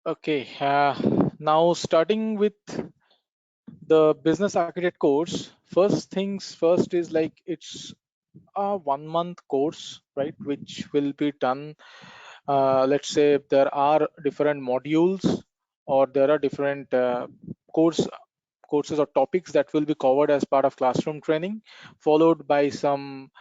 Okay, now starting with the business architect course, first things first is like it's a 1 month course, right? Which will be done. Let's say there are different modules or there are different courses or topics that will be covered as part of classroom training, followed by some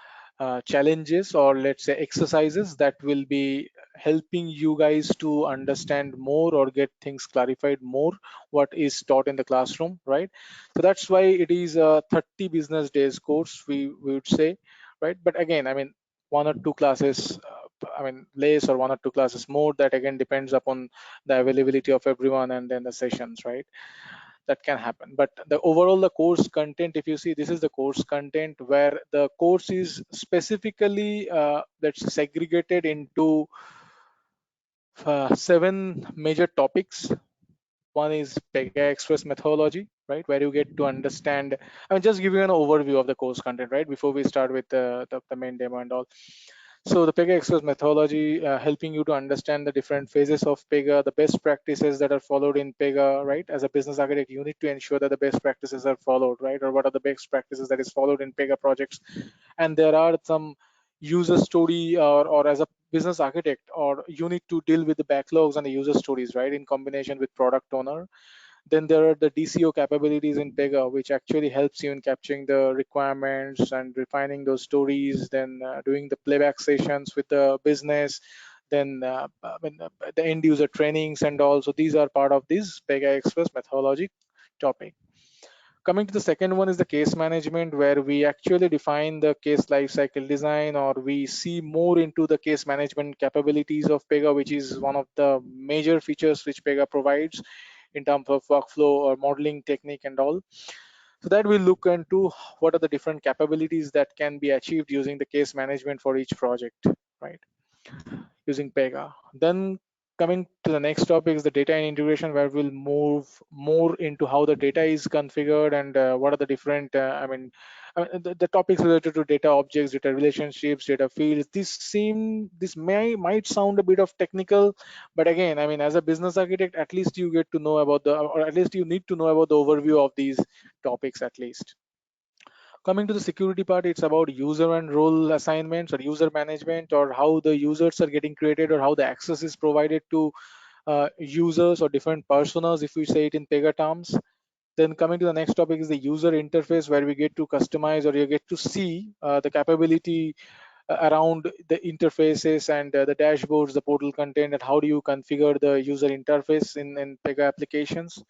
challenges or let's say exercises that will be helping you guys to understand more or get things clarified more what is taught in the classroom, right? So that's why it is a 30 business days course, we would say, right? But again, I mean, one or two classes, I mean, less or one or two classes more, that again depends upon the availability of everyone and then the sessions, right? That can happen. But the overall, the course content, if you see, this is the course content where the course is specifically that's segregated into 7 major topics. One is Pega Express methodology, right, where you get to understand. I mean, just give you an overview of the course content, right, before we start with the main demo and all. So the Pega Express methodology, helping you to understand the different phases of Pega, the best practices that are followed in Pega, right? As a business architect, you need to ensure that the best practices are followed, right? Or what are the best practices that is followed in Pega projects? And there are some user story or as a business architect, or you need to deal with the backlogs and the user stories, right? In combination with product owner. Then there are the DCO capabilities in Pega, which actually helps you in capturing the requirements and refining those stories, then doing the playback sessions with the business, then the end user trainings and all. So these are part of this Pega Express methodology topic. Coming to the second one is the case management, where we actually define the case lifecycle design, or we see more into the case management capabilities of Pega, which is one of the major features which Pega provides in terms of workflow or modeling technique and all. So that we look into what are the different capabilities that can be achieved using the case management for each project, right? Using Pega. Then coming to the next topic is the data and integration, where we'll move more into how the data is configured and what are the different, the topics related to data objects, data relationships, data fields. This might sound a bit of technical, but again, I mean, as a business architect, at least you get to know about or at least you need to know about the overview of these topics at least. Coming to the security part, it's about user and role assignments or user management, or how the users are getting created or how the access is provided to users or different personas, if we say it in Pega terms. Then coming to the next topic is the user interface, where we get to customize or you get to see the capability around the interfaces and the dashboards, the portal content, and how do you configure the user interface in Pega applications.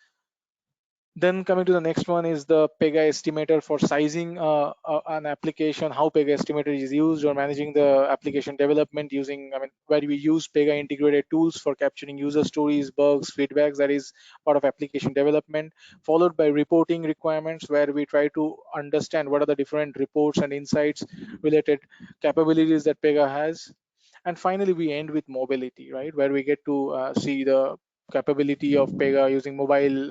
Then coming to the next one is the Pega Estimator for sizing an application, how Pega Estimator is used, or managing the application development using, I mean, where we use Pega integrated tools for capturing user stories, bugs, feedbacks, that is part of application development, followed by reporting requirements, where we try to understand what are the different reports and insights related capabilities that Pega has. And finally, we end with mobility, right, where we get to see the capability of Pega using mobile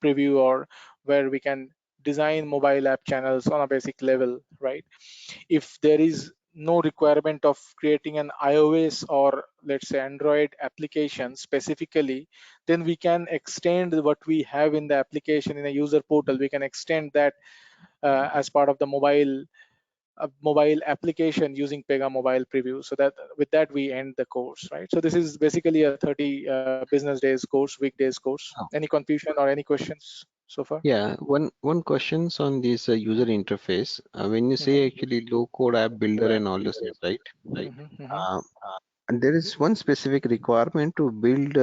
preview, or where we can design mobile app channels on a basic level, right? If there is no requirement of creating an iOS or let's say Android application specifically, then we can extend what we have in the application in a user portal. We can extend that as part of the mobile application using Pega mobile preview. So that with that we end the course, right? So this is basically a 30 business days course, weekdays course. Oh, Any confusion or any questions so far? yeah, one questions on this user interface. When you say actually low code app builder and all those things, right? Hmm. Hmm. Uh, and there is one specific requirement to build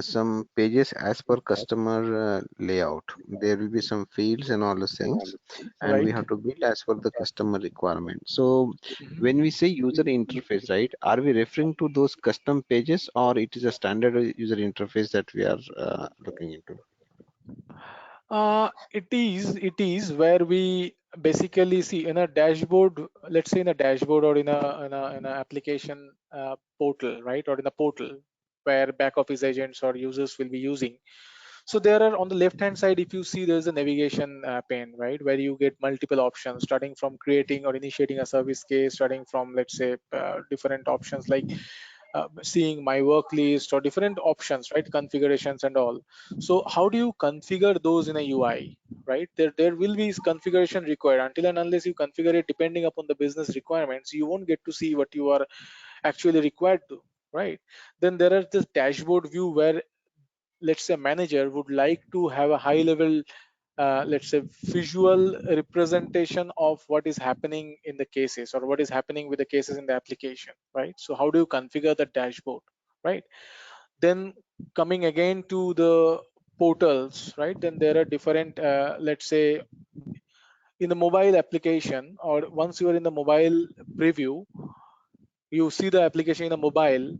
some pages as per customer layout. There will be some fields and all those things, and we Right. have to build as per the customer requirement. So when we Mhm. say user interface, right, are we referring to those custom pages, or it is a standard user interface that we are looking into? It is where we basically see in a dashboard, let's say in a dashboard or in a application portal, right, or in a portal where back office agents or users will be using. So there are on the left hand side, if you see, there's a navigation pane, right, where you get multiple options, starting from creating or initiating a service case, starting from let's say different options like seeing my work list or different options, right? Configurations and all. So how do you configure those in a UI, right? There will be configuration required. Until and unless you configure it depending upon the business requirements, you won't get to see what you are actually required to, right? Then there is this dashboard view where, let's say, manager would like to have a high level, let's say, visual representation of what is happening in the cases or what is happening with the cases in the application, right? So how do you configure the dashboard, right? Then coming again to the portals, right? Then there are different, let's say, in the mobile application, or once you are in the mobile preview, you see the application in a mobile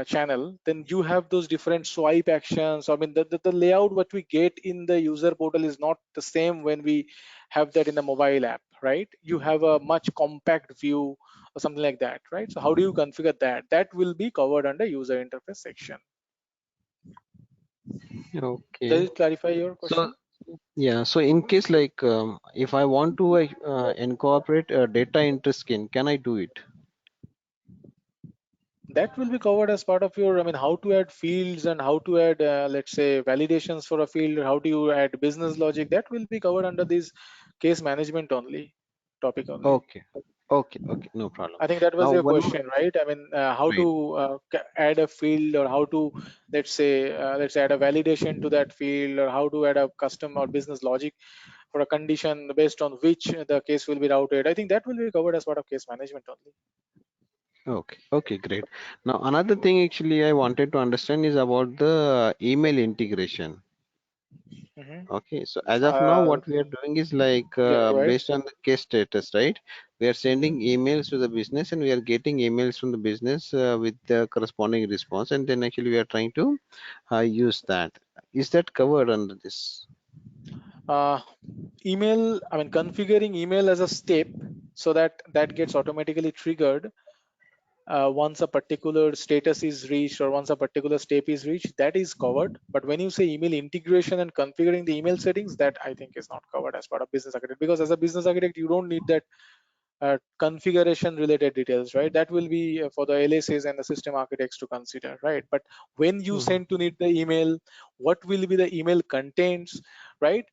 channel, then you have those different swipe actions. I mean, the layout what we get in the user portal is not the same when we have that in the mobile app, right? You have a much compact view or something like that, right? So how do you configure that? That will be covered under user interface section. Does Okay. it clarify your So question? yeah, so in case like if I want to incorporate a data entry skin, can I do it? That will be covered as part of your, I mean, how to add fields and how to add, let's say, validations for a field, how do you add business logic, that will be covered under this case management only topic only. Okay, okay, okay, no problem. I think that was Now your one more. question, right? I mean, how to Right. add a field, or how to, let's say, add a validation to that field, or how to add a custom or business logic for a condition based on which the case will be routed. I think that will be covered as part of case management only. Okay, okay, great. Now another thing actually I wanted to understand is about the email integration. Hmm. Okay, so as of now, uh, what we are doing is like yeah, go ahead. based on the case status, right? We are sending Hmm. emails to the business and we are getting emails from the business with the corresponding response, and then actually we are trying to use that. Is that covered under this? uh, Email, I mean, configuring email as a step so that that gets automatically triggered once a particular status is reached or once a particular step is reached, that is covered. But when you say email integration and configuring the email settings, that I think is not covered as part of business architect, because as a business architect you don't need that configuration related details, right? That will be for the LSAs and the system architects to consider, right? But when you Mhm. send to need the email, what will be the email contents, right?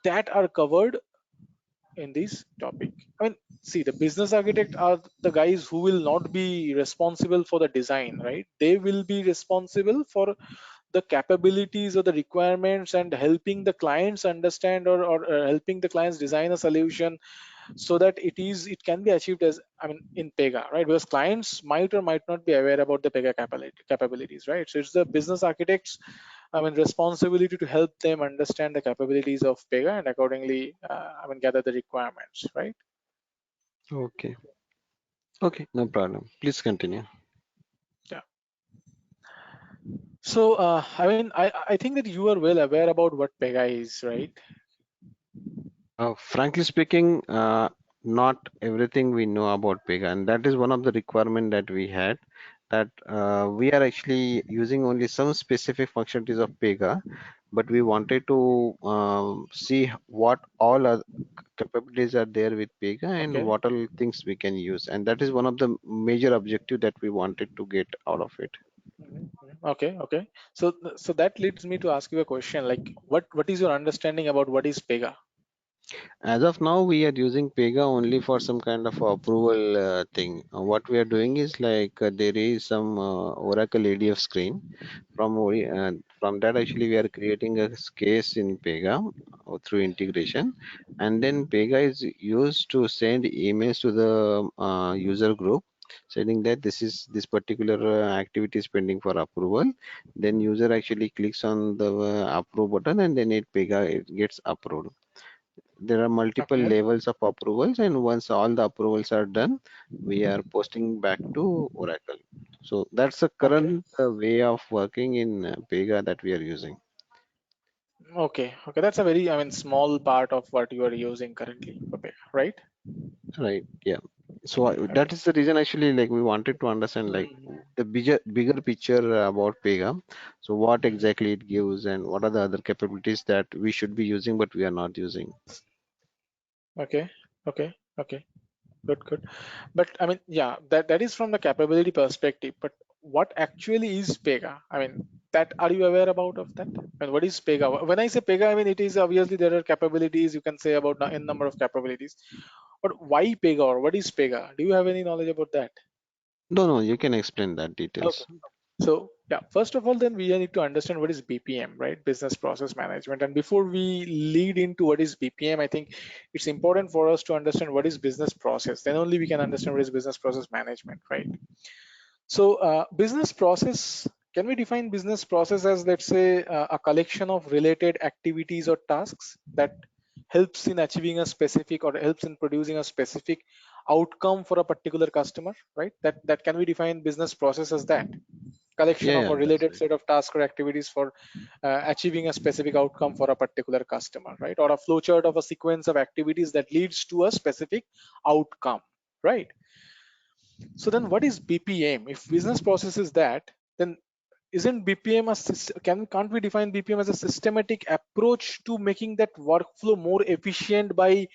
That are covered in this topic. I mean, see, the business architect are the guys who will not be responsible for the design, right? They will be responsible for the capabilities or the requirements and helping the clients understand, or helping the clients design a solution so that it can be achieved as, I mean, in PEGA, right? Because clients might or might not be aware about the PEGA capabilities, right? So it's the business architects, I mean, responsibility to help them understand the capabilities of PEGA and accordingly, I mean, gather the requirements, right? Okay, okay, no problem. Please continue. Yeah. So, I mean, I think that you are well aware about what PEGA is, right? Frankly speaking, not everything we know about Pega, and that is one of the requirement that we had. That we are actually using only some specific functionalities of Pega, but we wanted to see what all other capabilities are there with Pega and Okay. what all things we can use, and that is one of the major objective that we wanted to get out of it. Mhm, mhm. Okay, okay. So that leads me to ask you a question, like, what is your understanding about what is PEGA? As of now, we are using Pega only for some kind of approval thing. What we are doing is like there is some Oracle ADF screen. From that, actually, we are creating a case in Pega through integration, and then Pega is used to send emails to the user group, saying that this particular activity is pending for approval. Then user actually clicks on the approve button, and then it gets approved. There are multiple Okay, levels of approvals, and once all the approvals are done, we are posting back to Oracle. So that's the okay, current way of working in Pega that we are using. okay. That's a very, I mean, small part of what you are using currently for PEGA, right? Right, yeah. So Okay. that is the reason actually, like, we wanted to understand like Mhm, the bigger picture about Pega. So what mhm. exactly it gives and what are the other capabilities that we should be using but we are not using. Okay, okay. Good, good. But I mean, yeah, that is from the capability perspective. But what actually is PEGA? I mean, that are you aware about of that? And what is PEGA? When I say PEGA, I mean it is obviously there are capabilities. You can say about n number of capabilities, but why PEGA or what is PEGA? Do you have any knowledge about that? No, no, you can explain that Okay. details. So yeah, first of all, then we need to understand what is BPM, right? Business Process Management. And before we lead into what is BPM, I think it's important for us to understand what is business process. Then only we can understand what is business process management, right? So business process, can we define business process as, let's say, a collection of related activities or tasks that helps in achieving a specific or helps in producing a specific outcome for a particular customer, right? That can we define business process as that collection Yeah, of yeah, a that's related right. set of tasks or activities for achieving a specific outcome for a particular customer, right? Or a flowchart of a sequence of activities that leads to a specific outcome, right? So then what is BPM? If business process is that, then isn't BPM can't we define BPM as a systematic approach to making that workflow more efficient by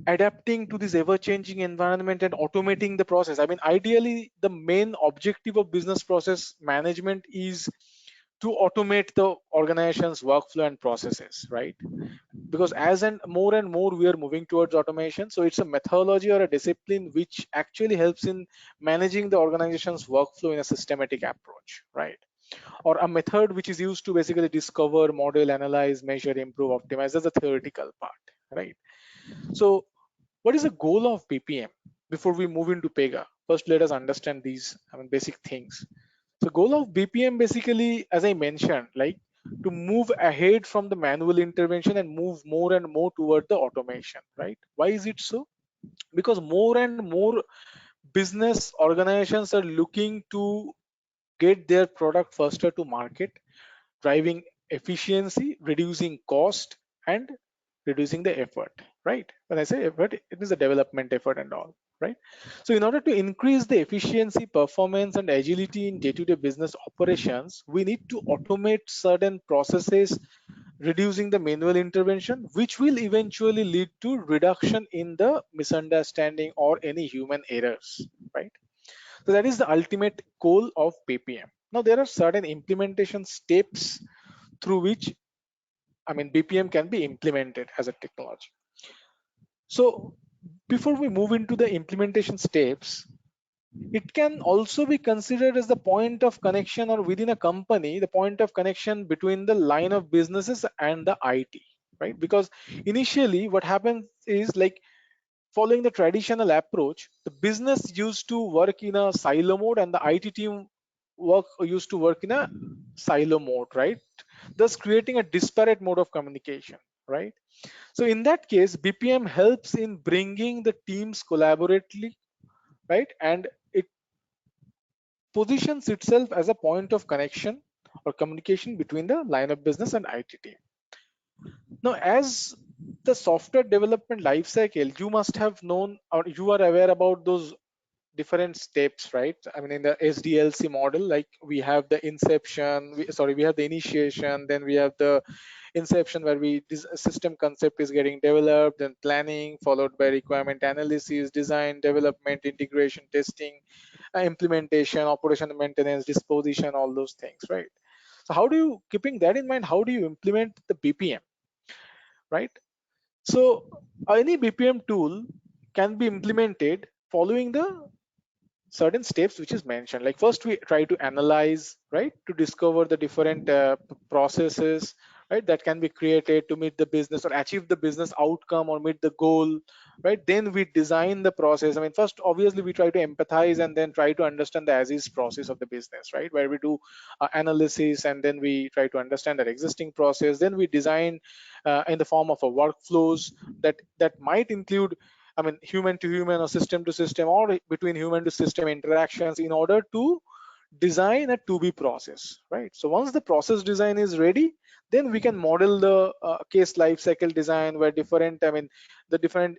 adapting to this ever-changing environment and automating the process? I mean, ideally, the main objective of business process management is to automate the organization's workflow and processes, right? Because and more we are moving towards automation, so it's a methodology or a discipline which actually helps in managing the organization's workflow in a systematic approach, right? Or a method which is used to basically discover, model, analyze, measure, improve, optimize. That's the theoretical part, right? So what is the goal of BPM? Before we move into PEGA, first let us understand these, I mean, basic things. So goal of BPM basically, as I mentioned, like to move ahead from the manual intervention and move more and more toward the automation, right? Why is it so? Because more and more business organizations are looking to get their product faster to market, driving efficiency, reducing cost, and reducing the effort, right? When I say effort, it is a development effort and all, right? So in order to increase the efficiency, performance, and agility in day-to-day business operations, we need to automate certain processes, reducing the manual intervention, which will eventually lead to reduction in the misunderstanding or any human errors, right? So that is the ultimate goal of BPM. Now there are certain implementation steps through which, I mean, BPM can be implemented as a technology. So before we move into the implementation steps, it can also be considered as the point of connection, or within a company, the point of connection between the line of businesses and the IT, right? Because initially what happens is, like, following the traditional approach, the business used to work in a silo mode and the IT team used to work in a silo mode, right? Thus creating a disparate mode of communication, right? So in that case, BPM helps in bringing the teams collaboratively, right? And it positions itself as a point of connection or communication between the line of business and IT team. Now, as the software development lifecycle, you must have known or you are aware about those different steps, right? I mean, in the SDLC model, like we have the inception, we have the initiation, then we have the inception where this system concept is getting developed, then planning, followed by requirement analysis, design, development, integration, testing, implementation, operation and maintenance, disposition, all those things, right? So how do you, keeping that in mind, how do you implement the BPM, right? So any BPM tool can be implemented following the certain steps which is mentioned. Like first we try to analyze, right, to discover the different processes, right, that can be created to meet the business or achieve the business outcome or meet the goal, right? Then we design the process. I mean, first obviously we try to empathize and then try to understand the as is process of the business, right, where we do analysis and then we try to understand that existing process. Then we design in the form of a workflows that might include, I mean, human to human or system to system or between human to system interactions in order to design a to be process, right? So once the process design is ready, then we can model the case lifecycle design where different, I mean, the different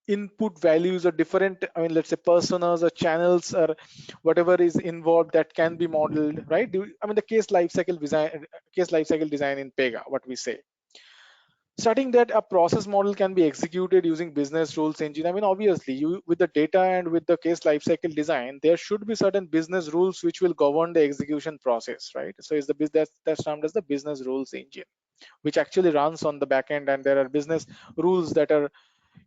input values or different, I mean, let's say personas or channels or whatever is involved that can be modeled, right? I mean, the case lifecycle design in PEGA, what we say. Starting that a process model can be executed using business rules engine. I mean, obviously, you with the data and with the case lifecycle design, there should be certain business rules which will govern the execution process, right? So is the that's termed as the business rules engine, which actually runs on the back end, and there are business rules that are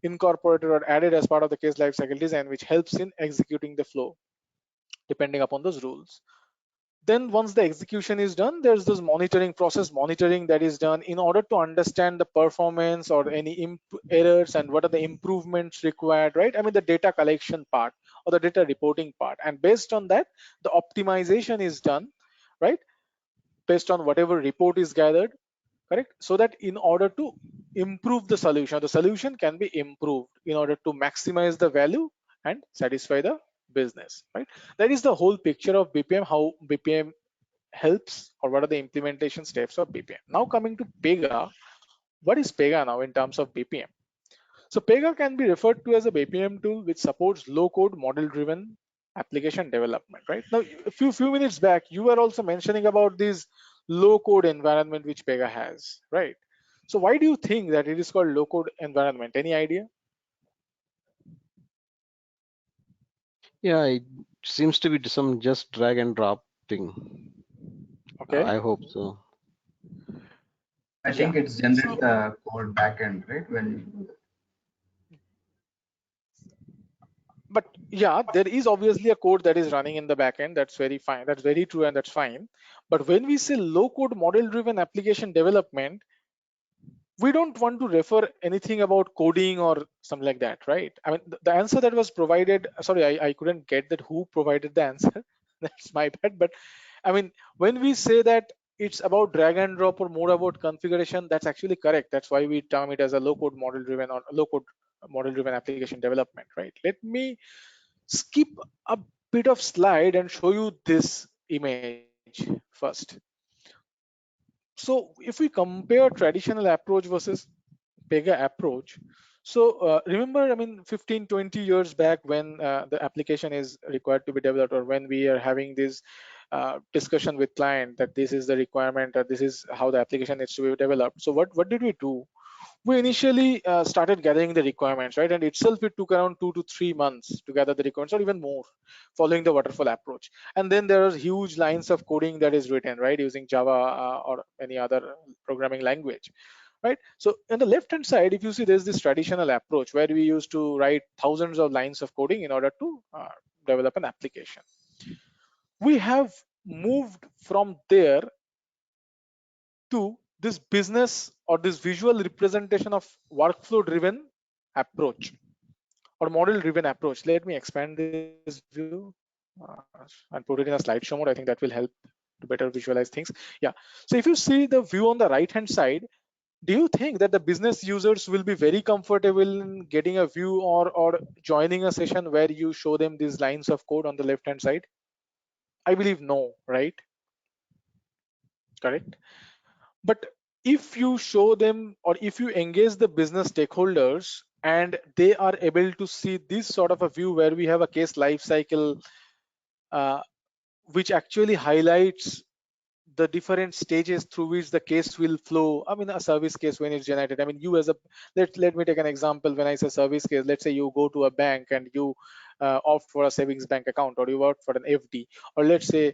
incorporated or added as part of the case lifecycle design, which helps in executing the flow depending upon those rules. Then once the execution is done, there's this monitoring process monitoring that is done in order to understand the performance or any errors and what are the improvements required, right? I mean, the data collection part or the data reporting part, and based on that, the optimization is done, right, based on whatever report is gathered, correct, so that in order to improve the solution can be improved in order to maximize the value and satisfy the business, right? That is the whole picture of bpm, how bpm helps, or what are the implementation steps of bpm. Now coming to pega, what is pega now in terms of bpm? So Pega can be referred to as a BPM tool which supports low-code model-driven application development. Right now, a few minutes back, you were also mentioning about this low-code environment which Pega has, right? So why do you think that it is called low-code environment? Any idea? Yeah, it seems to be some just drag and drop thing. Okay, I hope so. I yeah. think it's generate So, the code backend, right? When you do but yeah, there is obviously a code that is running in the backend. That's very fine. That's very true, and that's fine. But when we say low-code model-driven application development, we don't want to refer anything about coding or something like that, right? I mean, the answer that was provided, sorry, I couldn't get that who provided the answer. That's my bad. But I mean, when we say that it's about drag and drop or more about configuration, that's actually correct. That's why we term it as a low code model driven or low code model driven application development, right? Let me skip a bit of slide and show you this image first. So if we compare traditional approach versus Pega approach. So remember, I mean, 15, 20 years back when the application is required to be developed, or when we are having this discussion with client that this is the requirement or this is how the application needs to be developed. So what did we do? We initially started gathering the requirements, right? And itself it took around 2 to 3 months to gather the requirements, or even more, following the waterfall approach. And then there are huge lines of coding that is written, right, using Java or any other programming language, right? So on the left hand side, if you see, there's this traditional approach where we used to write thousands of lines of coding in order to develop an application. We have moved from there to this business or this visual representation of workflow driven approach or model driven approach. Let me expand this view and put it in a slideshow mode. I think that will help to better visualize things. Yeah. So if you see the view on the right hand side, do you think that the business users will be very comfortable in getting a view or joining a session where you show them these lines of code on the left hand side? I believe no, right? Correct. But if you show them, or if you engage the business stakeholders and they are able to see this sort of a view where we have a case life cycle, uh, which actually highlights the different stages through which the case will flow. I mean, a service case when it's generated, I mean, you as a, let me take an example. When I say service case, let's say you go to a bank and you opt for a savings bank account, or you opt for an FD, or let's say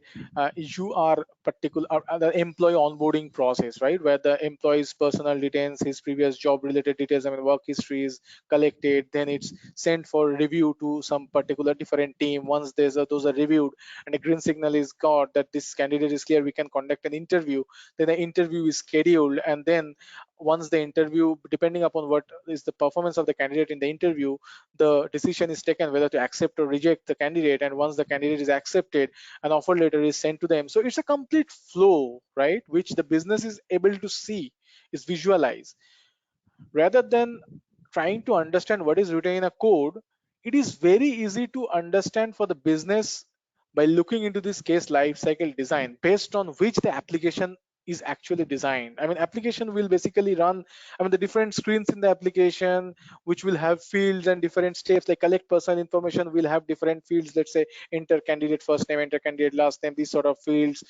you are particular the employee onboarding process, right, where the employee's personal details, his previous job related details, I mean, work history is collected, then it's sent for review to some particular different team. Once those are reviewed and a green signal is got that this candidate is clear, we can conduct an interview. Then the interview is scheduled, and then once the interview, depending upon what is the performance of the candidate in the interview, the decision is taken whether to accept or reject the candidate. And once the candidate is accepted, an offer letter is sent to them. So it's a complete flow, right, which the business is able to see, is visualize, rather than trying to understand what is written in a code. It is very easy to understand for the business by looking into this case lifecycle design, based on which the application is actually designed. I mean, application will basically run, I mean, the different screens in the application, which will have fields and different steps, like collect personal information will have different fields. Let's say enter candidate first name, enter candidate last name, these sort of fields.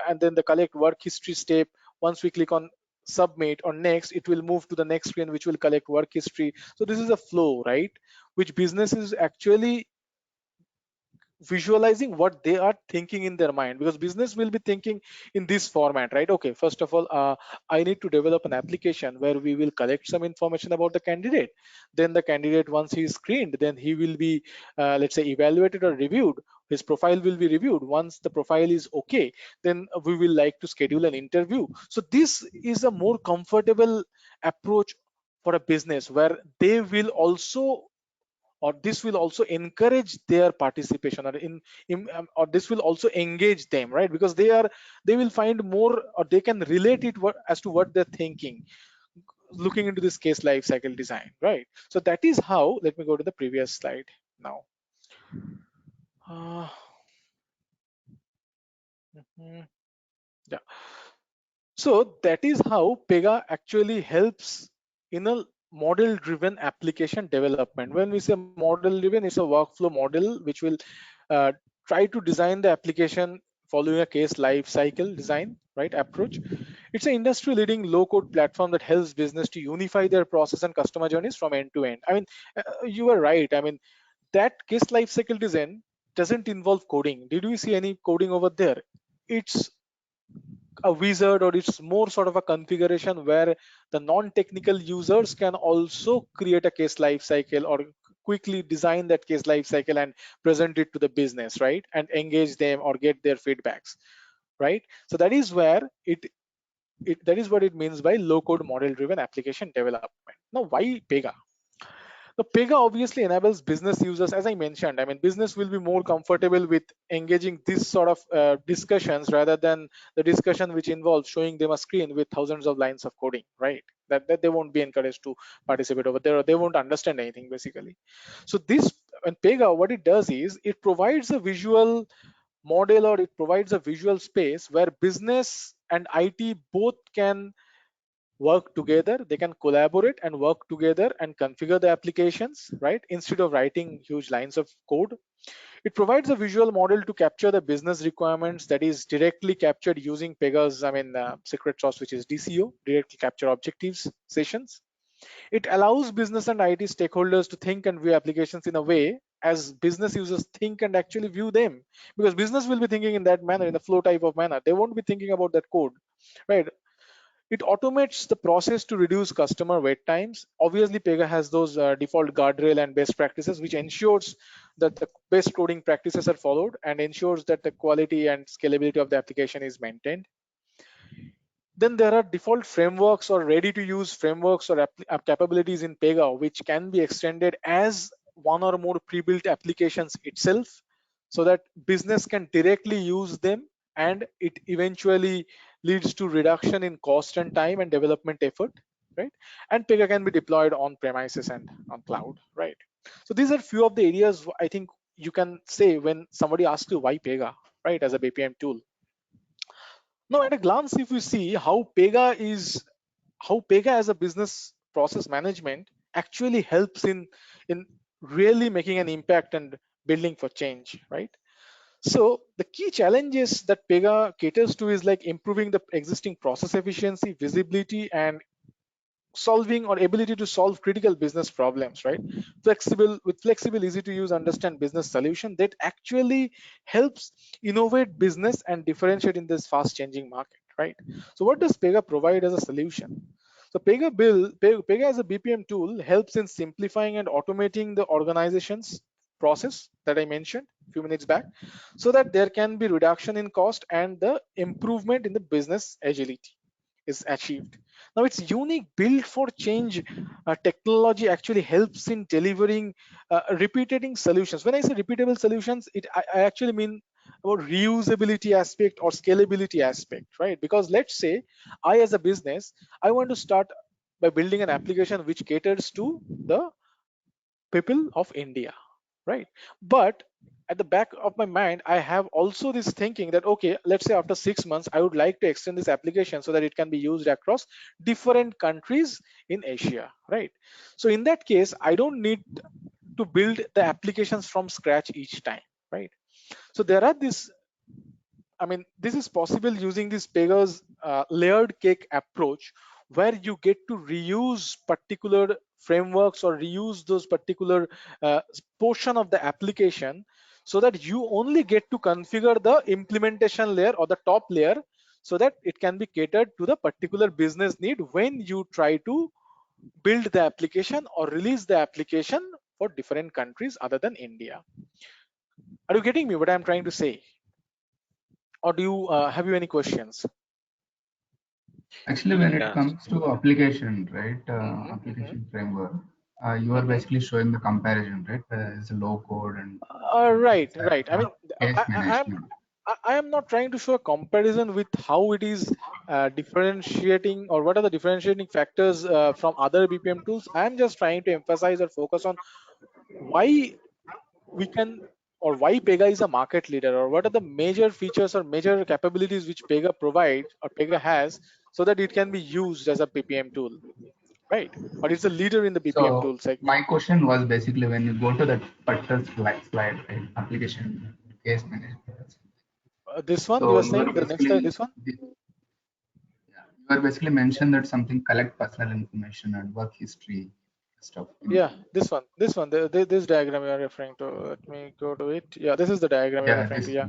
And then the collect work history step, once we click on submit or next, it will move to the next screen which will collect work history. So this is a flow, right, which business is actually visualizing what they are thinking in their mind, because business will be thinking in this format, right? Okay, first of all, I need to develop an application where we will collect some information about the candidate. Then the candidate, once he is screened, then he will be let's say evaluated or reviewed. His profile will be reviewed. Once the profile is okay, then we will like to schedule an interview. So this is a more comfortable approach for a business, where they will also, or this will also encourage their participation, or or this will also engage them, right? Because they will find more, or they can relate it as to what they're thinking, looking into this case life cycle design, right? So that is how, let me go to the previous slide now. uh, mhm. Yeah. So that is how Pega actually helps in a model driven application development. When we say model driven, it's a workflow model which will uh, try to design the application following a case life cycle design, right, approach. It's an industry leading low code platform that helps business to unify their process and customer journeys from end to end. I mean, you are right. I mean, that case life cycle design doesn't involve coding. Did we see any coding over there? It's a wizard, or it's more sort of a configuration where the non-technical users can also create a case lifecycle, or quickly design that case lifecycle and present it to the business, right, and engage them or get their feedbacks, right? So that is where that is what it means by low code model driven application development. Now, why Pega? The Pega obviously enables business users, as I mentioned. I mean, business will be more comfortable with engaging this sort of discussions rather than the discussion which involves showing them a screen with thousands of lines of coding, right? That they won't be encouraged to participate over there, or they won't understand anything basically. So this, and Pega, what it does is it provides a visual model, or it provides a visual space where business and IT both can work together. They can collaborate and work together and configure the applications, right, instead of writing huge lines of code. It provides a visual model to capture the business requirements that is directly captured using Pega's, secret sauce, which is DCO, directly capture objectives sessions. It allows business and IT stakeholders to think and view applications in a way as business users think and actually view them, because business will be thinking in that manner, in a flow type of manner. They won't be thinking about that code, right? It automates the process to reduce customer wait times. Obviously, Pega has those default guardrail and best practices, which ensures that the best coding practices are followed and ensures that the quality and scalability of the application is maintained. Then there are default frameworks or ready to use frameworks or capabilities in Pega, which can be extended as one or more pre-built applications itself, so that business can directly use them, and it eventually leads to reduction in cost and time and development effort, right? And Pega can be deployed on premises and on cloud, right? So these are few of the areas I think you can say when somebody asks you why Pega, right, as a BPM tool. Now, at a glance, if you see how Pega as a business process management actually helps in really making an impact and building for change, right? So the key challenges that Pega caters to is like improving the existing process efficiency, visibility, and solving or ability to solve critical business problems, right? Flexible, easy to use, understand business solution that actually helps innovate business and differentiate in this fast changing market, right? So what does Pega provide as a solution? So Pega as a BPM tool helps in simplifying and automating the organization's process that I mentioned a few minutes back, so that there can be reduction in cost and the improvement in the business agility is achieved. Now, its unique build for change technology actually helps in delivering repeating solutions. When I say repeatable solutions, I actually mean about reusability aspect or scalability aspect, right? Because let's say I, as a business, I want to start by building an application which caters to the people of India, right? But at the back of my mind, I have also this thinking that, okay, let's say after 6 months, I would like to extend this application so that it can be used across different countries in Asia, right? So in that case, I don't need to build the applications from scratch each time, right? So there are these I mean, this is possible using this Pega's layered cake approach, where you get to reuse particular frameworks or reuse those particular portion of the application, so that you only get to configure the implementation layer or the top layer, so that it can be catered to the particular business need when you try to build the application or release the application for different countries other than India. Are you getting me what I'm trying to say? Or do you have you any questions? Actually, when it Yeah. comes to application, right, Hmm. Hmm. application framework, you are Hmm. basically showing the comparison, right? It's a low code and Right, it's right. I mean, case I'm management. I am not trying to show a comparison with how it is differentiating or what are the differentiating factors from other BPM tools. I'm just trying to emphasize or focus on why we can, or why Pega is a market leader, or what are the major features or major capabilities which Pega provides or Pega has, so that it can be used as a BPM tool, right? Or it's a leader in the BPM So tool segment. my question was basically when you go to that particular slide, right, application case management. This one you So are you are saying the next slide, basically this one. yeah, you are basically mentioned that something collect personal information and work history stuff. Yeah, this one, this diagram you are referring to. Let me go to it. Yeah, this is the diagram you're Yeah, referring to. Yeah.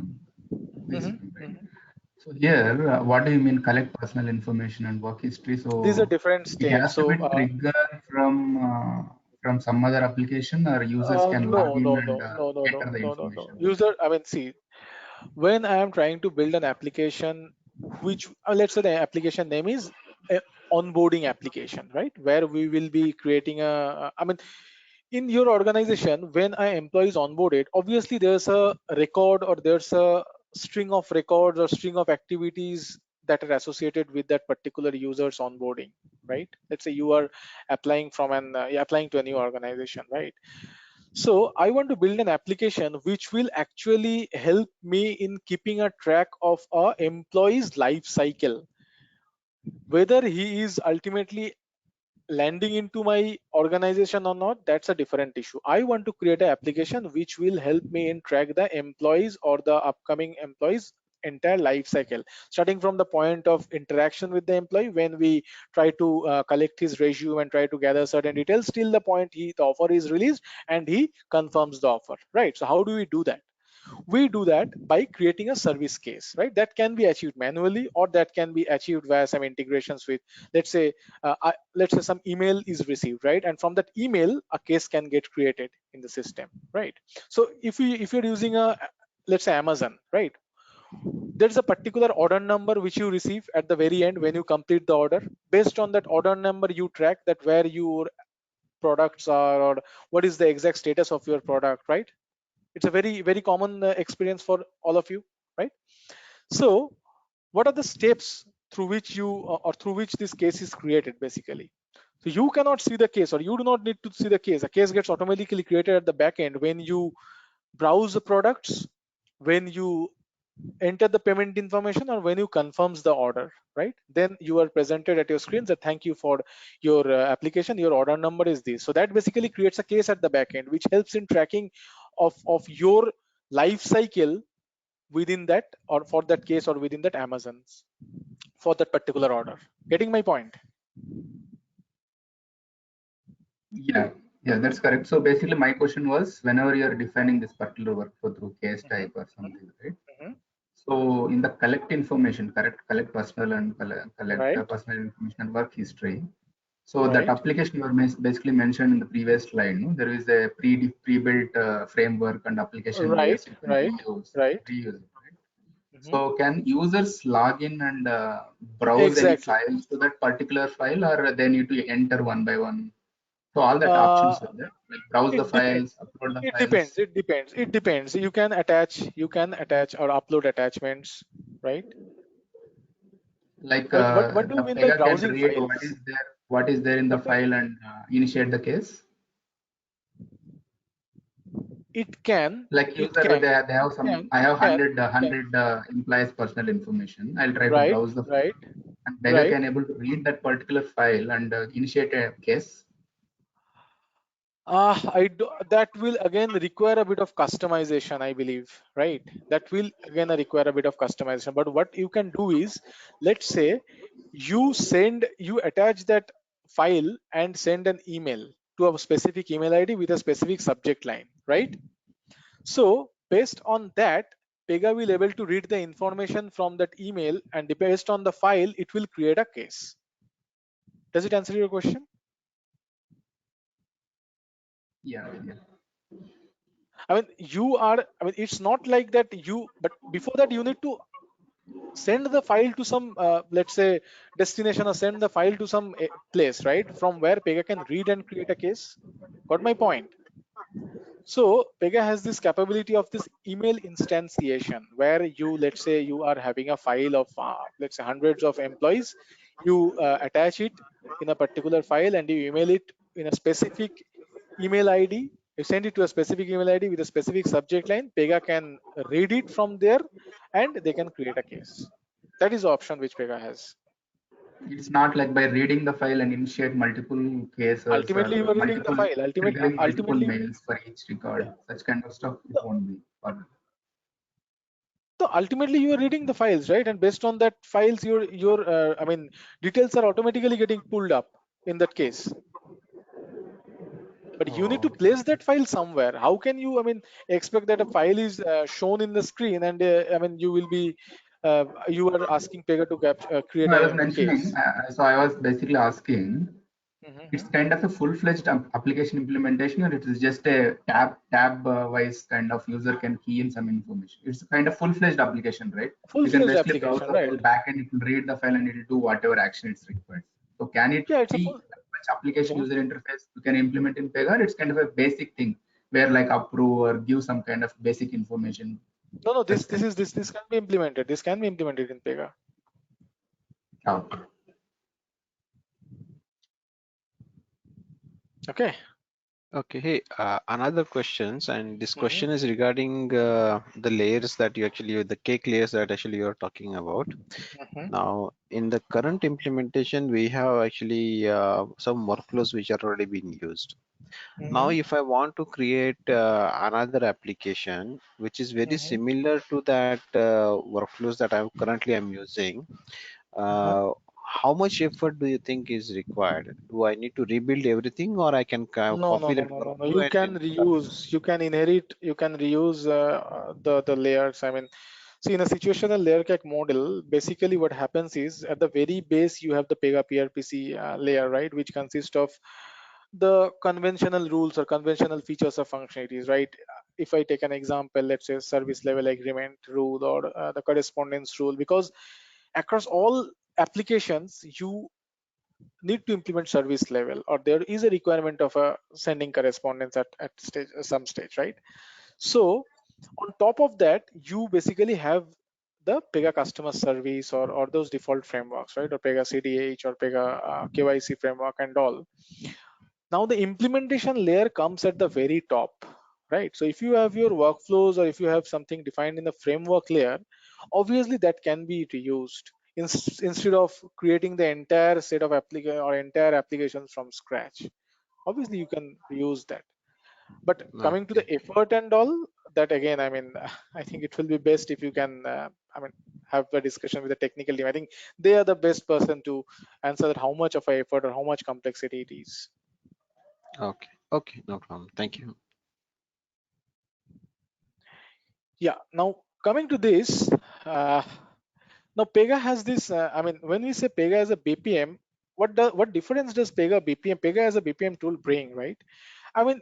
this Hmm. one, right? Hmm. So here, what do you mean collect personal information and work history? These are So different it states. has to be So, triggered from some other application, or users can log no, in no, and no, no, no, enter no, the no, no, no. information. User, I mean, see, when I am trying to build an application, which let's say the application name is a onboarding application, right? Where we will be creating I mean, in your organization, when an employee is onboarded, obviously there's a record or there's a string of records or string of activities that are associated with that particular user's onboarding, right? Let's say you are applying to a new organization, right? So I want to build an application which will actually help me in keeping a track of a employee's life cycle, whether he is ultimately landing into my organization or not. That's a different issue. I want to create an application which will help me in track the employees or the upcoming employees entire life cycle, starting from the point of interaction with the employee when we try to collect his resume and try to gather certain details, till the point the offer is released and he confirms the offer, right? So how do we do that? We do that by creating a service case, right? That can be achieved manually, or that can be achieved via some integrations with, let's say, let's say some email is received, right? And from that email a case can get created in the system, right? So if you're using a, let's say, Amazon, right? There's a particular order number which you receive at the very end when you complete the order. Based on that order number, you track that where your products are, or what is the exact status of your product, right? It's a very common experience for all of you, right? So what are the steps through which you or through which this case is created basically? So you cannot see the case, or you do not need to see the case. A case gets automatically created at the back end when you browse the products, when you enter the payment information, or when you confirms the order, right? Then you are presented at your screen that thank you for your application, your order number is this. So that basically creates a case at the back end which helps in tracking of your life cycle within that, or for that case, or within that Amazon's, for that particular order. Getting my point? Yeah, yeah, that's correct. So basically, my question was, whenever you are defining this particular workflow through case Mhm, type or mhm, something, right? mhm. So in the collect information, correct, collect personal and collect Right, personal information and work history. So that right, application you were basically mentioned in the previous slide, no? There is a pre-built framework and application right, layers you can right, right. reuse it, right? Mhm. So can users log in and browse any Exactly. files to that particular file, or they need to enter one by one? So all that uh, options are there, like browse the it depends. files, upload the It depends. files. It depends. It depends. You can attach or upload attachments, right? Like What do you the mean by Pega can browsing read files? what is there in the What do, file and initiate the case. it can, Like it user, can, they have it some. can, I it have can, 100 it can. employees' personal information. I'll try to Right, browse the file, right, and Pega right. can able to read that particular file and initiate a case. That will again require a bit of customization, I believe, right? That will again require a bit of customization. But what you can do is, let's say you attach that file and send an email to a specific email ID with a specific subject line, right? So based on that, Pega will able to read the information from that email, and based on the file, it will create a case. Does it answer your question? Yeah, yeah. It's not like that but before that, you need to send the file to some, let's say, destination, or send the file to some place, right? From where Pega can read and create a case. Got my point? So Pega has this capability of this email instantiation, where let's say you are having a file of, let's say, hundreds of employees. You attach it in a particular file and you email it in a specific email ID. You send it to a specific email ID with a specific subject line. Pega can read it from there and they can create a case. That is the option which Pega has. It's not like by reading the file and initiate multiple cases Ultimately, you or are reading the multiple file. triggering multiple Ultimately, mails for each record. yeah. Such kind of stuff it So, won't be possible. so ultimately, you are reading the files, right? And based on that files, details are automatically getting pulled up in that case. But you need Oh, to okay. place that file somewhere. How can you, expect that a file is shown in the screen, and you are asking Pega to create No, I was a mentioning, case? so I was basically asking, it's Mhm. kind of a full-fledged application implementation, or it is just a tab wise kind of user can key in some information. It's a kind of full-fledged application, right? You can Full-fledged basically browse application, the right? file backend, it will read the file and it will do whatever action it's required. So can it Yeah, it's a be full. much application Yeah. user interface you can implement in Pega? It's kind of a basic thing where like approve or give some kind of basic information, No, no. such kind This can be implemented. This can be implemented in Pega. of. Okay. Okay, hey, another questions, and this Hmm. question is regarding the layers that you actually, the cake layers that actually you're talking about. Hmm. Now, in the current implementation, we have actually some workflows which are already being used. Now, Hmm. if I want to create another application which is very Hmm. similar to that workflows that I'm using, Uh-huh. uh, how much effort do you think is required? Do I need to rebuild everything, or I can No, no, copy no, that no, no, no. workflow You and can install it? reuse. You can inherit. You can reuse the layers. See, in a situational layer cake model, basically what happens is, at the very base you have the Pega PRPC layer, right, which consists of the conventional rules or conventional features or functionalities, right? If I take an example, let's say service level agreement rule, or the correspondence rule, because across all applications you need to implement service level, or there is a requirement of a sending correspondence at some stage, right? So on top of that, you basically have the Pega customer service, or those default frameworks, right? Or Pega CDH, or Pega KYC framework and all. Now the implementation layer comes at the very top, right? So if you have your workflows, or if you have something defined in the framework layer, obviously that can be reused, instead of creating the entire set of application or entire applications from scratch. Obviously you can reuse that. But coming to Okay, the effort and all, that again, I think it will be best if you can have a discussion with the technical team. I think they are the best person to answer that, how much of a effort or how much complexity it is. okay, okay, no problem. Thank you. Yeah. Now coming to this, uh, now Pega has this. When we say Pega as a BPM, what difference does Pega as a BPM tool bring, right? I mean,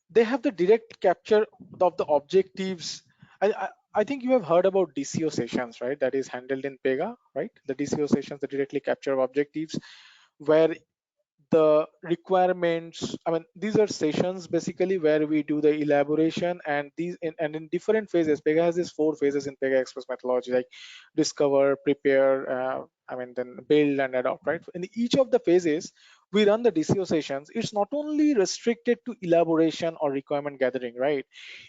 they have the direct capture of the objectives. I think you have heard about DCO sessions, right? That is handled in Pega, right? The DCO sessions, the directly capture of objectives, where the requirements, these are sessions basically where we do the elaboration, and in different phases. Pega has these four phases in Pega Express methodology, like discover, prepare, then build and adopt, right? In each of the phases we run the DCO sessions. It's not only restricted to elaboration or requirement gathering, right?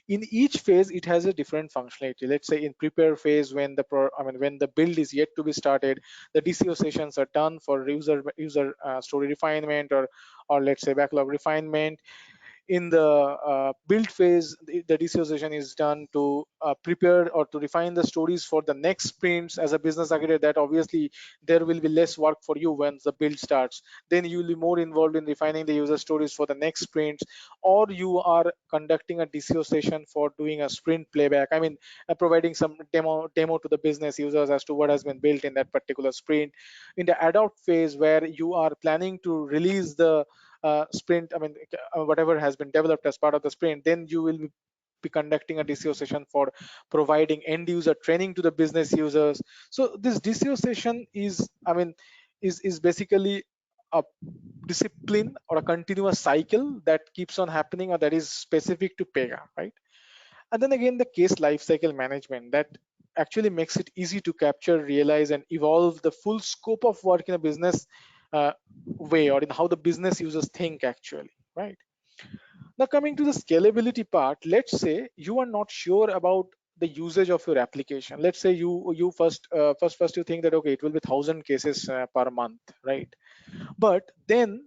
In each phase it has a different functionality. Let's say in prepare phase, when the build is yet to be started, the DCO sessions are done for user story refinement, or let's say backlog refinement. in the build phase, the dissociation is done to prepare or to refine the stories for the next sprints. As a business architect, that obviously there will be less work for you when the build starts. Then you will be more involved in refining the user stories for the next sprints, or you are conducting a dissociation for doing a sprint playback. I mean, providing some demo to the business users as to what has been built in that particular sprint. In the adopt phase, where you are planning to release the sprint, I mean, whatever has been developed as part of the sprint, then you will be conducting a dissociation for providing end user training to the business users. So this dissociation is, I mean, is basically a discipline or a continuous cycle that keeps on happening, or that is specific to Pega, right? And then again, the case lifecycle management that actually makes it easy to capture, realize, and evolve the full scope of work in a business uh, way, or in how the business users think actually, right? Now coming to the scalability part, let's say you are not sure about the usage of your application. Let's say you first you think that okay, it will be 1,000 cases per month, right? But then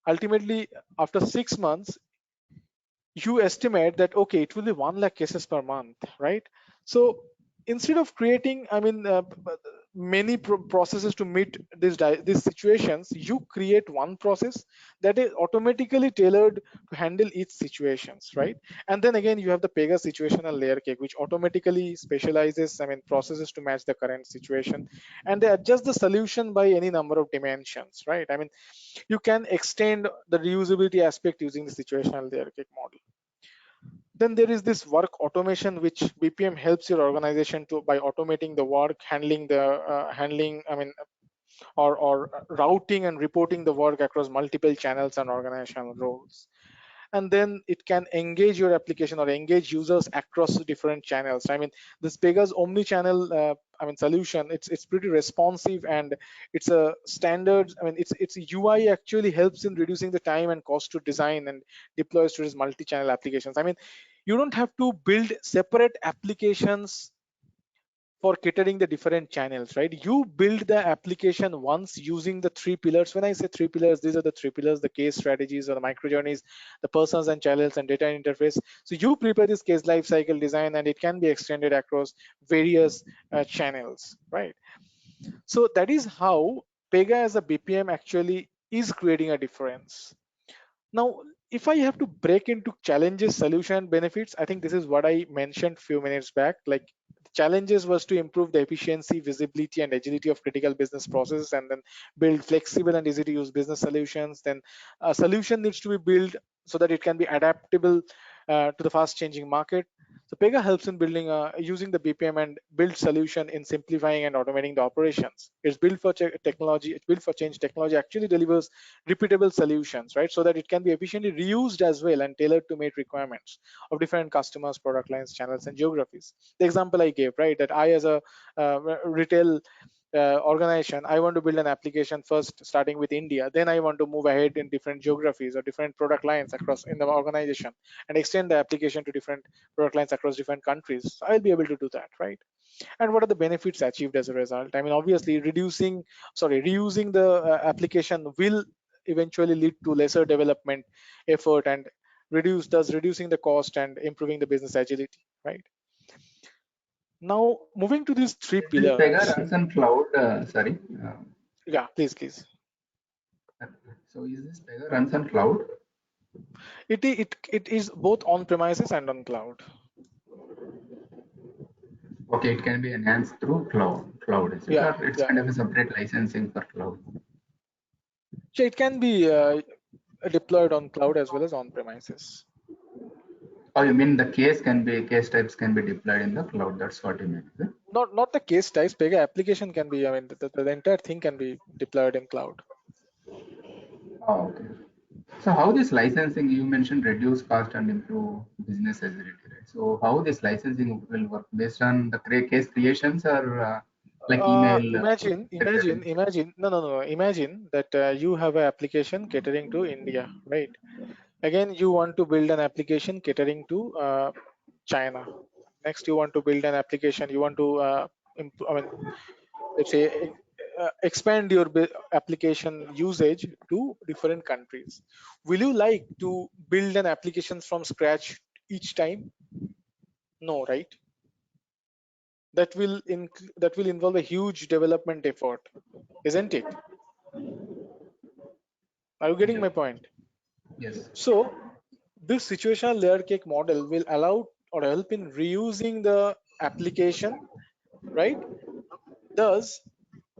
ultimately after 6 months you estimate that okay, it will be 1 lakh cases per month, right? So instead of creating, I mean, many processes to meet these situations, you create one process that is automatically tailored to handle each situations, right? And then again, you have the Pega situational layer cake, which automatically specializes, I mean, processes to match the current situation, and they adjust the solution by any number of dimensions, right? I mean, you can extend the reusability aspect using the situational layer cake model. Then there is this work automation, which BPM helps your organization to by automating the work, handling the I mean, or routing and reporting the work across multiple channels and organizational roles. And then it can engage your application or engage users across different channels. I mean, this Pega's omni-channel I mean solution, it's pretty responsive, and it's a standard, I mean, it's UI actually helps in reducing the time and cost to design and deploy to these multi-channel applications. I mean, you don't have to build separate applications for catering the different channels, right? You build the application once using the three pillars. When I say three pillars, these are the three pillars: the case strategies or the micro journeys, the persons and channels, and data interface. So you prepare this case lifecycle design, and it can be extended across various channels, right? So that is how Pega as a BPM actually is creating a difference. Now, if I have to break into challenges, solution, and benefits, I think this is what I mentioned few minutes back. Like, the challenges was to improve the efficiency, visibility, and agility of critical business processes, and then build flexible and easy to use business solutions. Then a solution needs to be built so that it can be adaptable to the fast changing market. So Pega helps in building using the BPM and build solution in simplifying and automating the operations. It's built for technology. It's built for change. Technology actually delivers repeatable solutions, right? So that it can be efficiently reused as well and tailored to meet requirements of different customers, product lines, channels, and geographies. The example I gave, right, that I as a retail organization, I want to build an application first starting with India, then I want to move ahead in different geographies or different product lines across in the organization and extend the application to different product lines across different countries. So I'll be able to do that, right? And what are the benefits achieved as a result? I mean, obviously reusing the application will eventually lead to lesser development effort and reducing the cost and improving the business agility, right? Now moving to these three Is this Pega pillars. runs on cloud? Sorry. Yeah, please. So is this Pega runs on cloud? It is both on premises and on cloud. Okay, it can be enhanced through cloud, is it? Yeah, Or it's yeah. kind of a separate licensing for cloud? So it can be deployed on cloud as well as on premises. Oh, you mean the case types can be deployed in the cloud? That's what you mean, is it? Not the case types. Pega application can be, I mean, the entire thing can be deployed in cloud. Oh, okay. So how this licensing, you mentioned reduce cost and improve business agility, right? So how this licensing will work based on the case creations or like email? Imagine, imagine that you have an application catering to India, right? Again, you want to build an application catering to China. Next, you want to build an application. You want to, I mean, let's say, expand your application usage to different countries. Will you like to build an application from scratch each time? No, right? That will involve a huge development effort, isn't it? Are you getting Yep. my point? Yes. So this situational layer cake model will allow or help in reusing the application, right? Thus,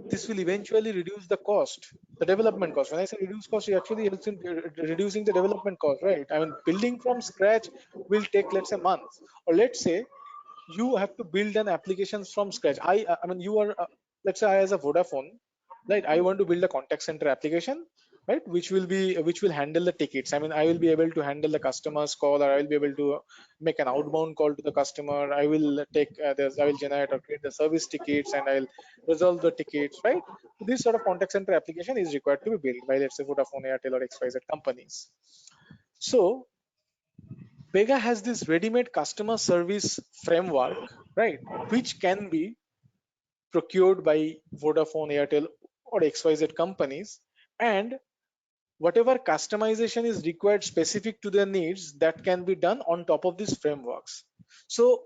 this will eventually reduce the cost, the development cost. When I say reduce cost, it actually helps in reducing the development cost, right? I mean, building from scratch will take, let's say, months, or let's say you have to build an applications from scratch. I mean, you are, let's say, I as a Vodafone, right? I want to build a contact center application, right? Which will handle the tickets. I mean, I will be able to handle the customer's call, or I will be able to make an outbound call to the customer. I will I will generate or create the service tickets, and I'll resolve the tickets, right? So this sort of contact center application is required to be built by, let's say, Vodafone, Airtel, or XYZ companies. So Pega has this ready-made customer service framework, right, which can be procured by Vodafone, Airtel, or XYZ companies, and whatever customization is required specific to their needs, that can be done on top of these frameworks. So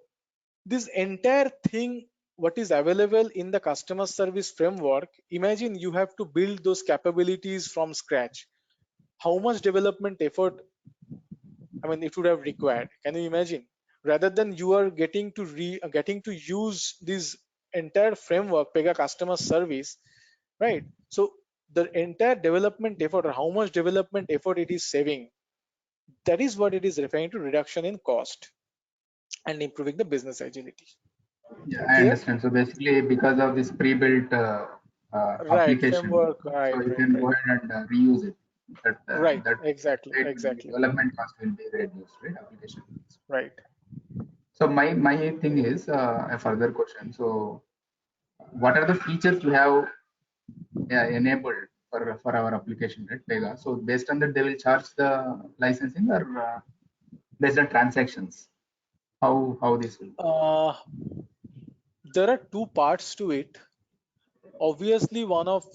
this entire thing, what is available in the customer service framework, imagine you have to build those capabilities from scratch. How much development effort, I mean, it would have required. Can you imagine? Rather than you are getting to use this entire framework, Pega customer service, right? So the entire development effort, or how much development effort it is saving, that is what it is referring to, reduction in cost and improving the business agility. Yeah, I Clear? understand. So basically, because of this pre-built Right, application, framework. Right, so you right, can right, go ahead and reuse it. right. That Exactly, rate will be, exactly. development cost will be reduced, right? Application. Right. So my thing is a further question. So what are the features you have enabled for our application, right, Pega? So based on that, they will charge the licensing, or based on transactions. How this will be? There are two parts to it. Obviously, one of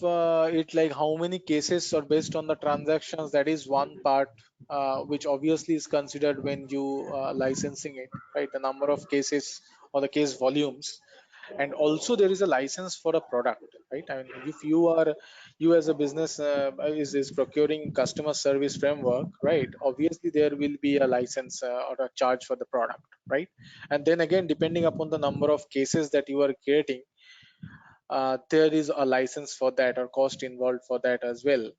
it, like how many cases are based on the transactions, that is one part which obviously is considered when you licensing it, right? The number of cases or the case volumes. And also there is a license for a product, right? I mean, if you as a business is procuring customer service framework, right? Obviously there will be a license or a charge for the product, right? And then again, depending upon the number of cases that you are creating, there is a license for that or cost involved for that as well.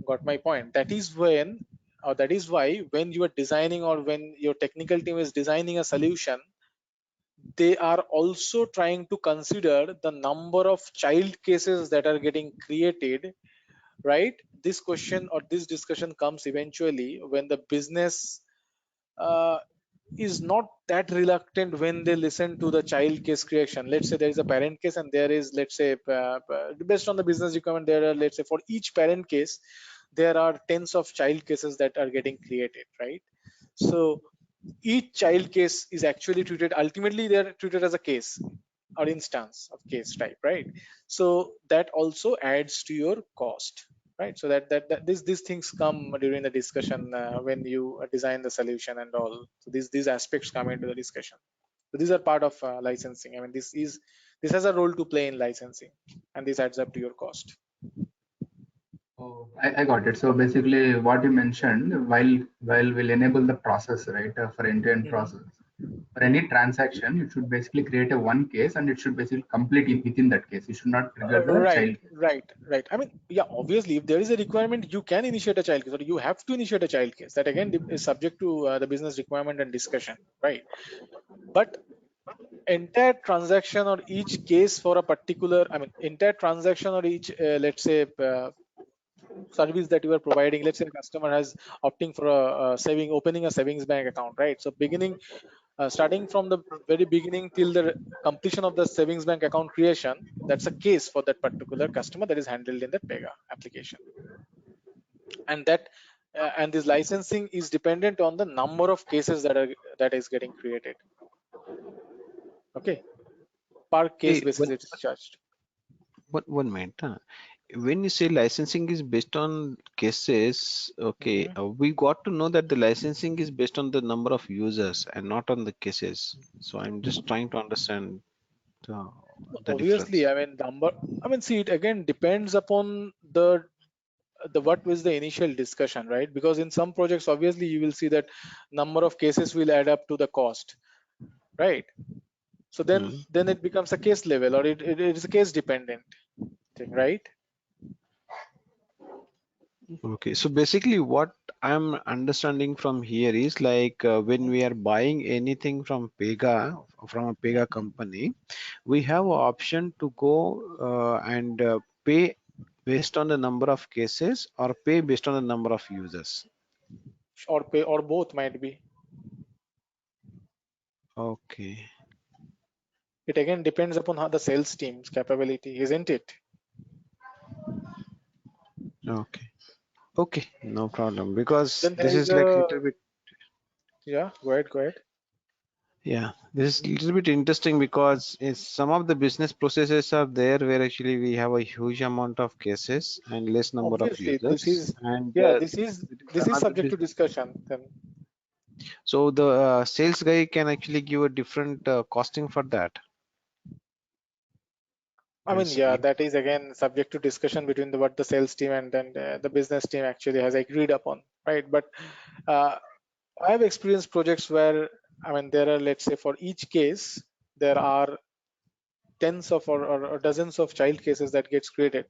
Got my point? That is when, or that is why, when you are designing, or when your technical team is designing a solution, they are also trying to consider the number of child cases that are getting created, right? This question or this discussion comes eventually when the business uh, is not that reluctant when they listen to the child case creation. Let's say there is a parent case, and there is, let's say, based on the business requirement, there are, let's say, for each parent case there are tens of child cases that are getting created, right? So each child case is actually treated, ultimately they are treated as a case or instance of case type, right? So that also adds to your cost, right? So that these things come during the discussion when you design the solution and all. So these aspects come into the discussion. So these are part of licensing. I mean, this has a role to play in licensing, and this adds up to your cost. Oh, I got it. So basically, what you mentioned, while will enable the process, right, for end-to-end Mhm. process. For any transaction, it should basically create a one case, and it should basically complete it within that case. It should not trigger the Right, child case. right. I mean, yeah, obviously, if there is a requirement, you can initiate a child case, or you have to initiate a child case. That again is subject to the business requirement and discussion, right? But entire transaction or each case for a particular, I mean, entire transaction or each, let's say, service that you are providing. Let's say a customer has opting for opening a savings bank account, right? So starting from the very beginning till the completion of the savings bank account creation, that's a case for that particular customer that is handled in the Pega application. And and this licensing is dependent on the number of cases that is getting created. Okay, per case Okay, basis it is charged. one minute. When you say licensing is based on cases, okay, Mhm. we got to know that the licensing is based on the number of users and not on the cases. So I'm just trying to understand the, the Obviously, difference. I mean, number. I mean, see, it again depends upon the what was the initial discussion, right? Because in some projects, obviously, you will see that number of cases will add up to the cost, right? So Hmm. then it becomes a case level, or it is a case dependent thing, right? Okay, so basically what I'm understanding from here is like when we are buying anything from PEGA, from a PEGA Mhm. company, we have an option to go and pay based on the number of cases or pay based on the number of users. Or pay, or both might be. Okay, It again depends upon how the sales team's capability, isn't it? okay, okay, no problem. Because Then there this is is like a, little bit, yeah, go ahead, go ahead. yeah, this is little bit interesting because some of the business processes are there where actually we have a huge amount of cases and less number of Obviously, this users, is, and yeah, it is this is another subject to business. discussion. Then So the sales guy can actually give a different costing for that. I mean, It's yeah, that is again subject to discussion between the what the sales team and then the business team actually has agreed upon, right? But uh, I have experienced projects where, I mean, there are, let's say, for each case there are tens of or dozens of child cases that gets created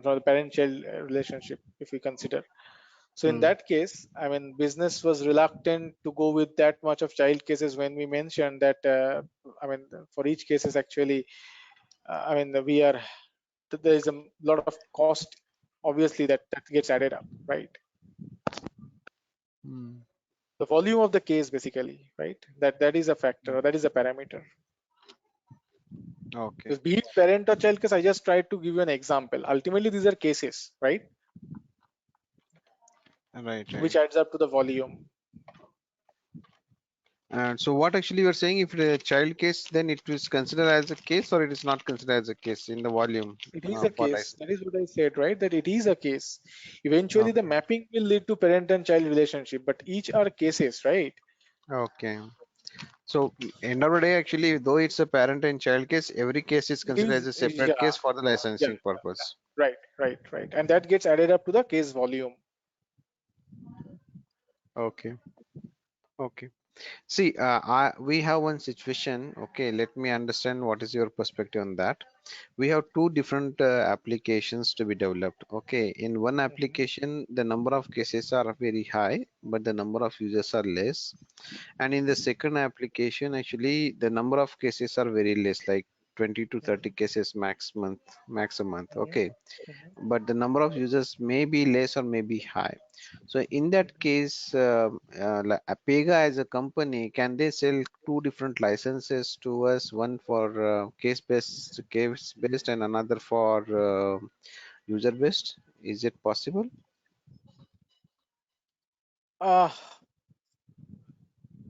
for the parent-child relationship, if we consider. So in mm, that case, I mean, business was reluctant to go with that much of child cases when we mentioned that, I mean, for each case is actually, I mean, we are there is a lot of cost, obviously that gets added up, right? mm, The volume of the case, basically, right? That is a factor, that is a parameter. okay, Because be it parent or child case, I just tried to give you an example. Ultimately, these are cases, right? right, Which right. adds up to the volume. And so what actually you're saying, if the child case, then it is considered as a case or it is not considered as a case in the volume It is a for case. That is licensing? what I said, right? That it is a case. Eventually, the Okay, mapping will lead to parent and child relationship, but each are cases, right? okay. So end of the day, actually, though it's a parent and child case, every case is It considered as is, a separate yeah, case for the yeah, licensing purpose. right, right, right. And that gets added up to the case volume. Okay, okay. See, we have one situation. Okay, let me understand what is your perspective on that. We have two different applications to be developed. Okay, in one Mhm, application, the number of cases are very high, but the number of users are less. And in the second application, actually, the number of cases are very less, like 20 to 30 mhm, cases max a month. mhm, Okay, mhm, but the number of users may be less or may be high. So in that mhm. case, like Pega as a company, can they sell two different licenses to us, one for case based and another for user based? Is it possible? Uh,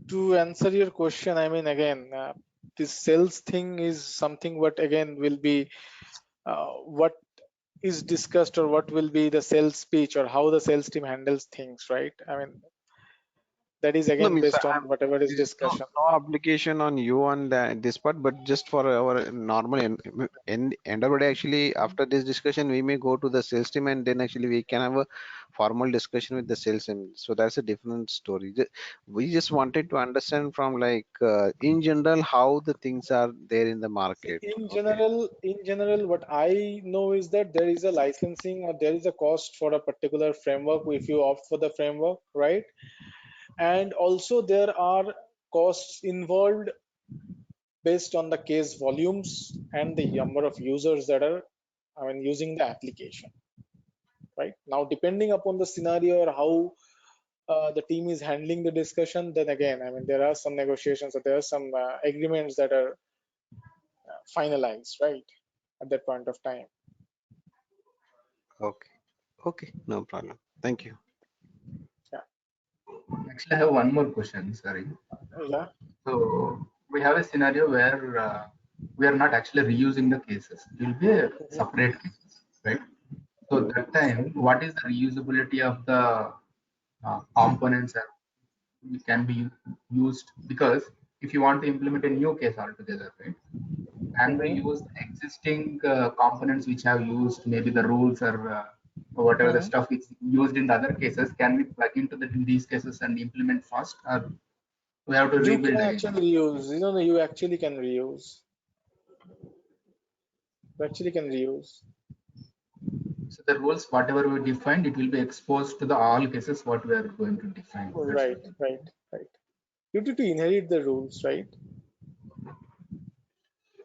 to answer your question, I mean, again, this sales thing is something what again will be what is discussed or what will be the sales speech or how the sales team handles things, right? I mean, that is No, again means based on whatever is there's discussion. no obligation on you on this part, but just for our normal end of the day, actually, after this discussion, we may go to the sales team and then actually we can have a formal discussion with the sales team. So that's a different story. We just wanted to understand from like in general how the things are there in the See, market. Okay. in general, what I know is that there is a licensing or there is a cost for a particular framework if you opt for the framework, right? And also there are costs involved based on the case volumes and the number of users that are, I mean, using the application, right? Now, depending upon the scenario or how the team is handling the discussion, then again, I mean, there are some negotiations or there are some agreements that are finalized, right, at that point of time. Okay. Okay. No problem. Thank you. Yeah, Actually, I have one more question. Sorry. yeah. So we have a scenario where we are not actually reusing the cases. It will be a separate cases, right? So that time, what is the reusability of the components that can be used? Because if you want to implement a new case altogether, right? Can we Mm-hmm. use existing components which have used maybe the rules or whatever the Mm-hmm. stuff is used in the other cases? Can we plug into in these cases and implement fast, or we have to You rebuild can again? actually reuse. You actually can reuse. You actually can reuse. So the rules, whatever we defined, it will be exposed to the all cases what we are going to define. That's Right, what. right, right. You need to inherit the rules, right?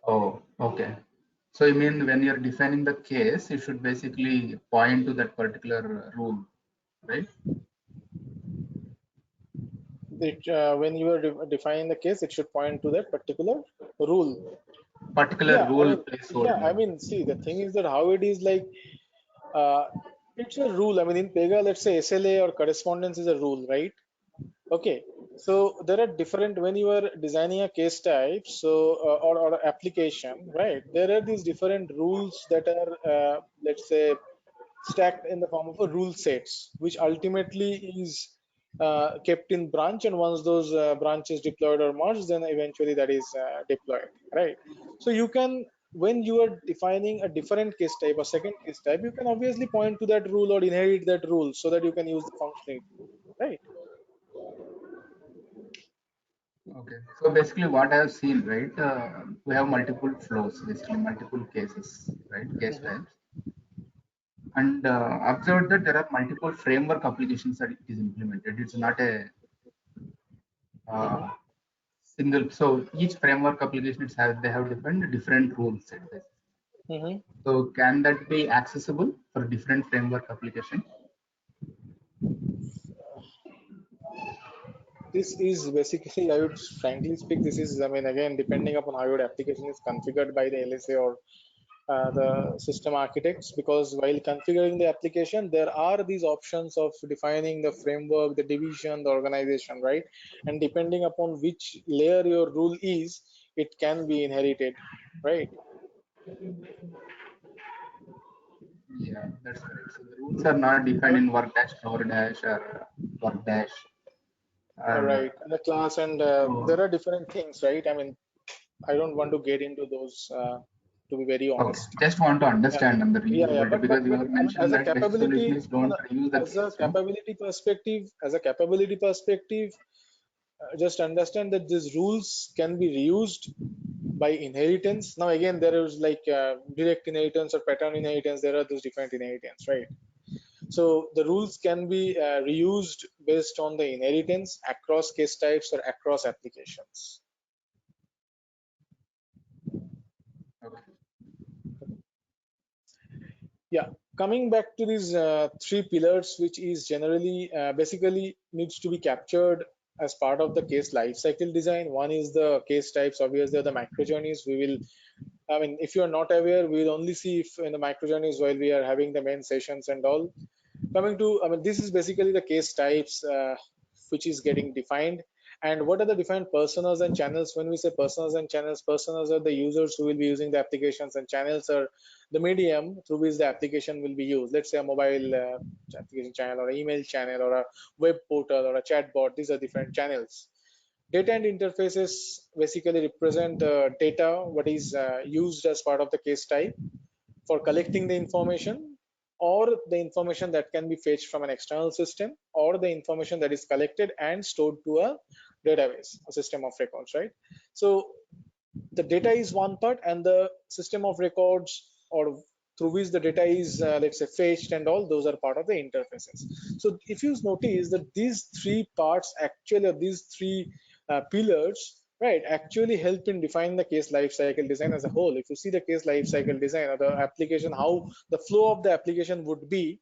Oh, okay. So you mean when you're defining the case, you should basically point to that particular rule, right? When you are defining the case, it should point to that particular rule. Particular Yeah, rule placeholder. see, the thing is that how it is like, uh, it's a rule. I mean, in Pega, let's say SLA or correspondence is a rule, right? Okay, so there are different when you are designing a case type, so or application, right? There are these different rules that are, let's say, stacked in the form of a rule sets, which ultimately is kept in branch, and once those branches deployed or merged, then eventually that is deployed, right? So you can, when you are defining a different case type or second case type, you can obviously point to that rule or inherit that rule so that you can use the functionality, right? Okay. So basically what I have seen, right, we have multiple flows, basically multiple cases, right, case Mhm. types. And observed that there are multiple framework applications that it is implemented. It's not a Mhm. uh, single, so each framework application they have different rules set. Mhm. So can that be accessible for different framework application? This is basically, I would frankly speak, this is, I mean, again, depending upon how your application is configured by the LSA or the system architects, because while configuring the application, there are these options of defining the framework, the division, the organization, right? And depending upon which layer your rule is, it can be inherited, right? Yeah, that's correct. So the rules are not defined in work dash, cover dash, or work dash, or Right. And the class, and there so. are different things, right? I mean, I don't want to get into those, to be very Okay, honest. just want to Yeah, understand on the yeah. reusability because you But have I mean, mentioned that best solution is no, no, don't reuse the as a case, right? capability perspective, just understand that these rules can be reused by inheritance. Now, again, there is like direct inheritance or pattern inheritance. There are those different inheritance, right? So the rules can be reused based on the inheritance across case types or across applications. Okay. Yeah, coming back to these three pillars, which is generally basically needs to be captured as part of the case lifecycle design. One is the case types. Obviously, the micro journeys. We will, I mean, if you are not aware, we will only see if in the micro journeys while we are having the main sessions and all. Coming to, I mean, this is basically the case types which is getting defined. And what are the defined personas and channels? When we say personas and channels, personas are the users who will be using the applications, and channels are the medium through which the application will be used. Let's say a mobile application channel, or an email channel, or a web portal, or a chatbot. These are different channels. Data and interfaces basically represent data what is used as part of the case type for collecting the information, or the information that can be fetched from an external system, or the information that is collected and stored to a database, a system of records, right? So the data is one part, and the system of records, or through which the data is, let's say, fetched and all, those are part of the interfaces. So if you notice that these three parts actually, or these three pillars, right, actually help in defining the case lifecycle design as a whole. If you see the case lifecycle design or the application, how the flow of the application would be,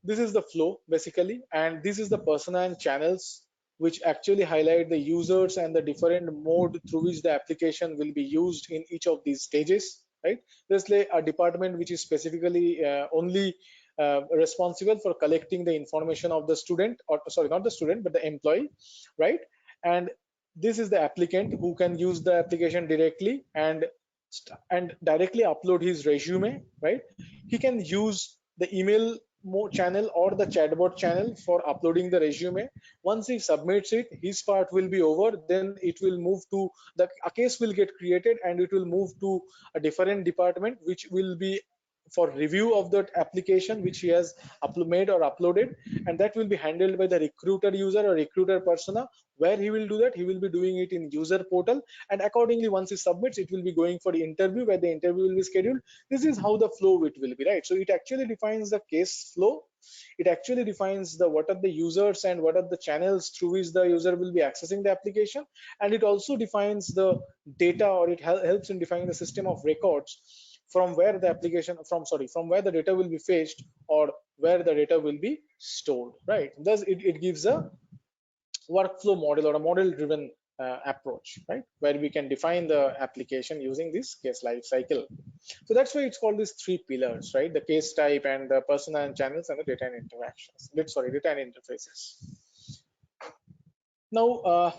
this is the flow basically, and this is the persona and channels which actually highlight the users and the different mode through which the application will be used in each of these stages, right? There's like a department which is specifically only responsible for collecting the information of the student, or sorry, not the student but the employee, right? And this is the applicant who can use the application directly and directly upload his resume, right? He can use the email channel or the chatbot channel for uploading the resume. Once he submits it, his part will be over. Then it will move to a case will get created and it will move to a different department, which will be for review of that application which he has made or uploaded, and that will be handled by the recruiter user or recruiter persona. Where he will do that, he will be doing it in user portal, and accordingly once he submits, it will be going for the interview where the interview will be scheduled. This is how the flow it will be, right? So it actually defines the case flow. It actually defines the what are the users and what are the channels through which the user will be accessing the application, and it also defines the data, or it helps in defining the system of records from where the application from where the data will be fetched or where the data will be stored, right? Thus it gives a workflow model or a model driven approach, right, where we can define the application using this case life cycle. So that's why it's called these three pillars, right? The case type and the persona and channels and the data and interactions. Data and interfaces. Now,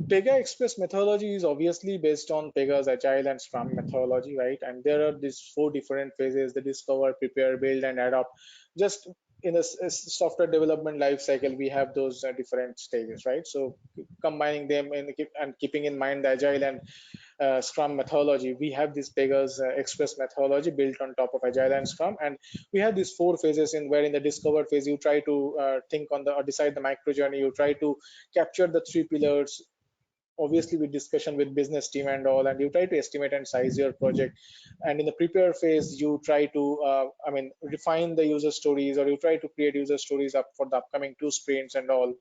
Pega Express methodology is obviously based on Pega's Agile and Scrum methodology, right? And there are these four different phases: the discover, prepare, build, and adopt. Just in a software development life cycle, we have those different stages, right? So combining them and keeping in mind the Agile and Scrum methodology, we have this Pega's Express methodology built on top of Agile and Scrum, and we have these four phases in where in the discover phase you try to think on the or decide the micro journey. You try to capture the three pillars, obviously with discussion with business team and all, and you try to estimate and size your project. And in the prepare phase you try to refine the user stories, or you try to create user stories up for the upcoming 2 sprints and all.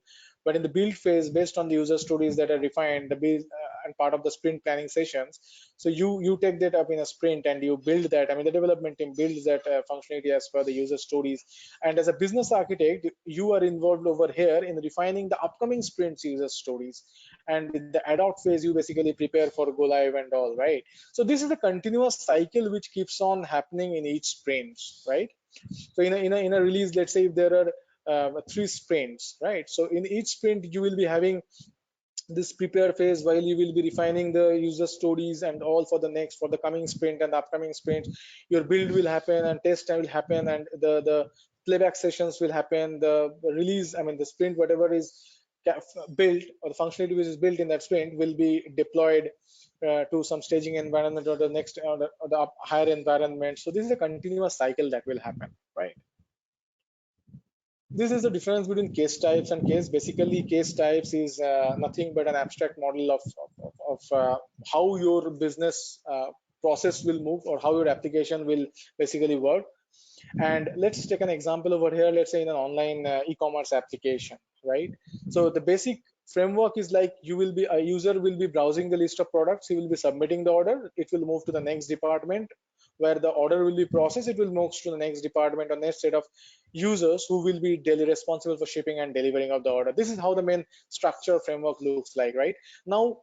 But in the build phase, based on the user stories that are refined, the build and part of the sprint planning sessions, so you take that up in a sprint and you build that. The development team builds that functionality as per the user stories, and as a business architect you are involved over here in refining the upcoming sprints user stories. And in the adopt phase you basically prepare for go live and all, right? So this is a continuous cycle which keeps on happening in each sprint, right? So in a release, let's say if there are 3 sprints, right? So in each sprint you will be having this prepare phase while you will be refining the user stories and all for the coming sprint and the upcoming sprint. Your build will happen and test will happen, and the playback sessions will happen. The release, the sprint, whatever is built, or the functionality which is built in that sprint, will be deployed to some staging environment or the next or the higher environment. So this is a continuous cycle that will happen, right? This is the difference between case types and case. Basically, case types is nothing but an abstract model of how your business process will move, or how your application will basically work. And let's take an example over here. Let's say in an online e-commerce application, right? So the basic framework is like a user will be browsing the list of products. He will be submitting the order. It will move to the next department where the order will be processed. It will move to the next department or next set of users who will be daily responsible for shipping and delivering of the order. This is how the main structure framework looks like, right? Now,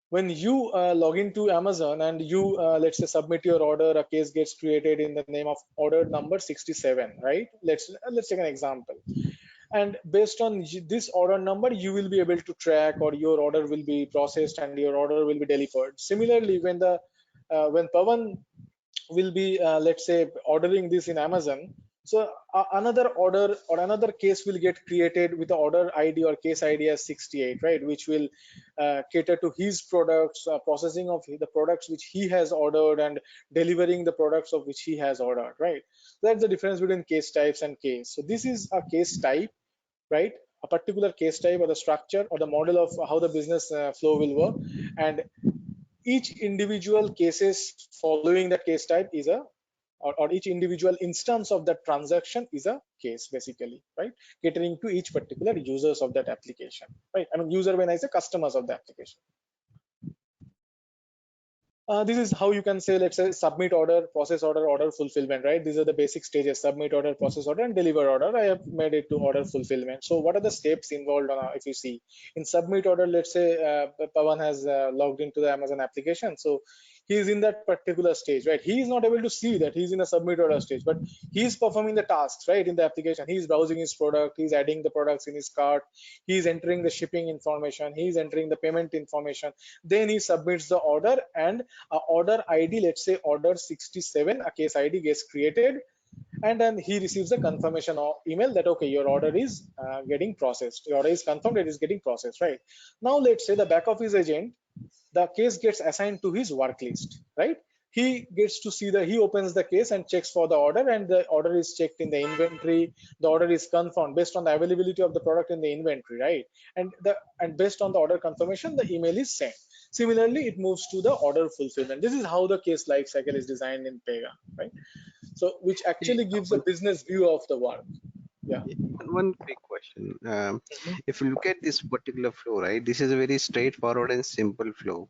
when you log into Amazon and you let's say submit your order, a case gets created in the name of order number 67, right? Let's take an example. And based on this order number, you will be able to track, or your order will be processed and your order will be delivered. Similarly, when Pawan will be let's say ordering this in Amazon, so another order or another case will get created with the order ID or case ID as 68, right, which will cater to his products, processing of the products which he has ordered and delivering the products of which he has ordered, right? That's the difference between case types and case. So this is a case type, right? A particular case type or the structure or the model of how the business flow will work, and each individual cases following that case type is or each individual instance of that transaction is a case, basically, right, catering to each particular users of that application, right? User when I say customers of the application. This is how you can say, let's say, submit order, process order, order fulfillment, right? These are the basic stages: submit order, process order, and deliver order. I have made it to order fulfillment. So what are the steps involved if you see in submit order? Let's say Pawan has logged into the Amazon application. So he is in that particular stage, right? He is not able to see that he's in a submit order stage, but he is performing the tasks, right? In the application, he is browsing his product, he's adding the products in his cart, he's entering the shipping information, he's entering the payment information, then he submits the order, and a order ID, let's say order 67, a case ID gets created, and then he receives a confirmation email that okay, your order is getting processed, your order is confirmed, it is getting processed, right? Now let's say the back office agent, the case gets assigned to his work list, right? He gets to see he opens the case and checks for the order, and the order is checked in the inventory, the order is confirmed based on the availability of the product in the inventory, right? And based on the order confirmation, the email is sent. Similarly, it moves to the order fulfillment. This is how the case life cycle is designed in Pega, right? So which See, actually gives a business view of the work. Yeah. one quick question. Mhm. If you look at this particular flow, right, this is a very straightforward and simple flow.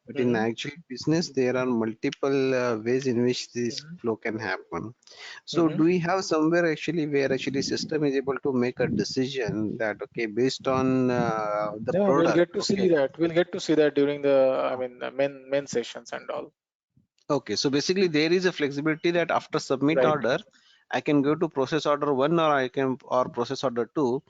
But in Mhm. actual business, there are multiple ways in which this Mhm. flow can happen. So do Mhm. we have somewhere actually where actually system is able to make a decision that okay, based on the Yeah, we'll product, get to see okay, that. We'll get to see that during the, I mean, the main sessions and all. okay. So basically, there is a flexibility that after submit Right. order, I can go to process order one or I can or process order two,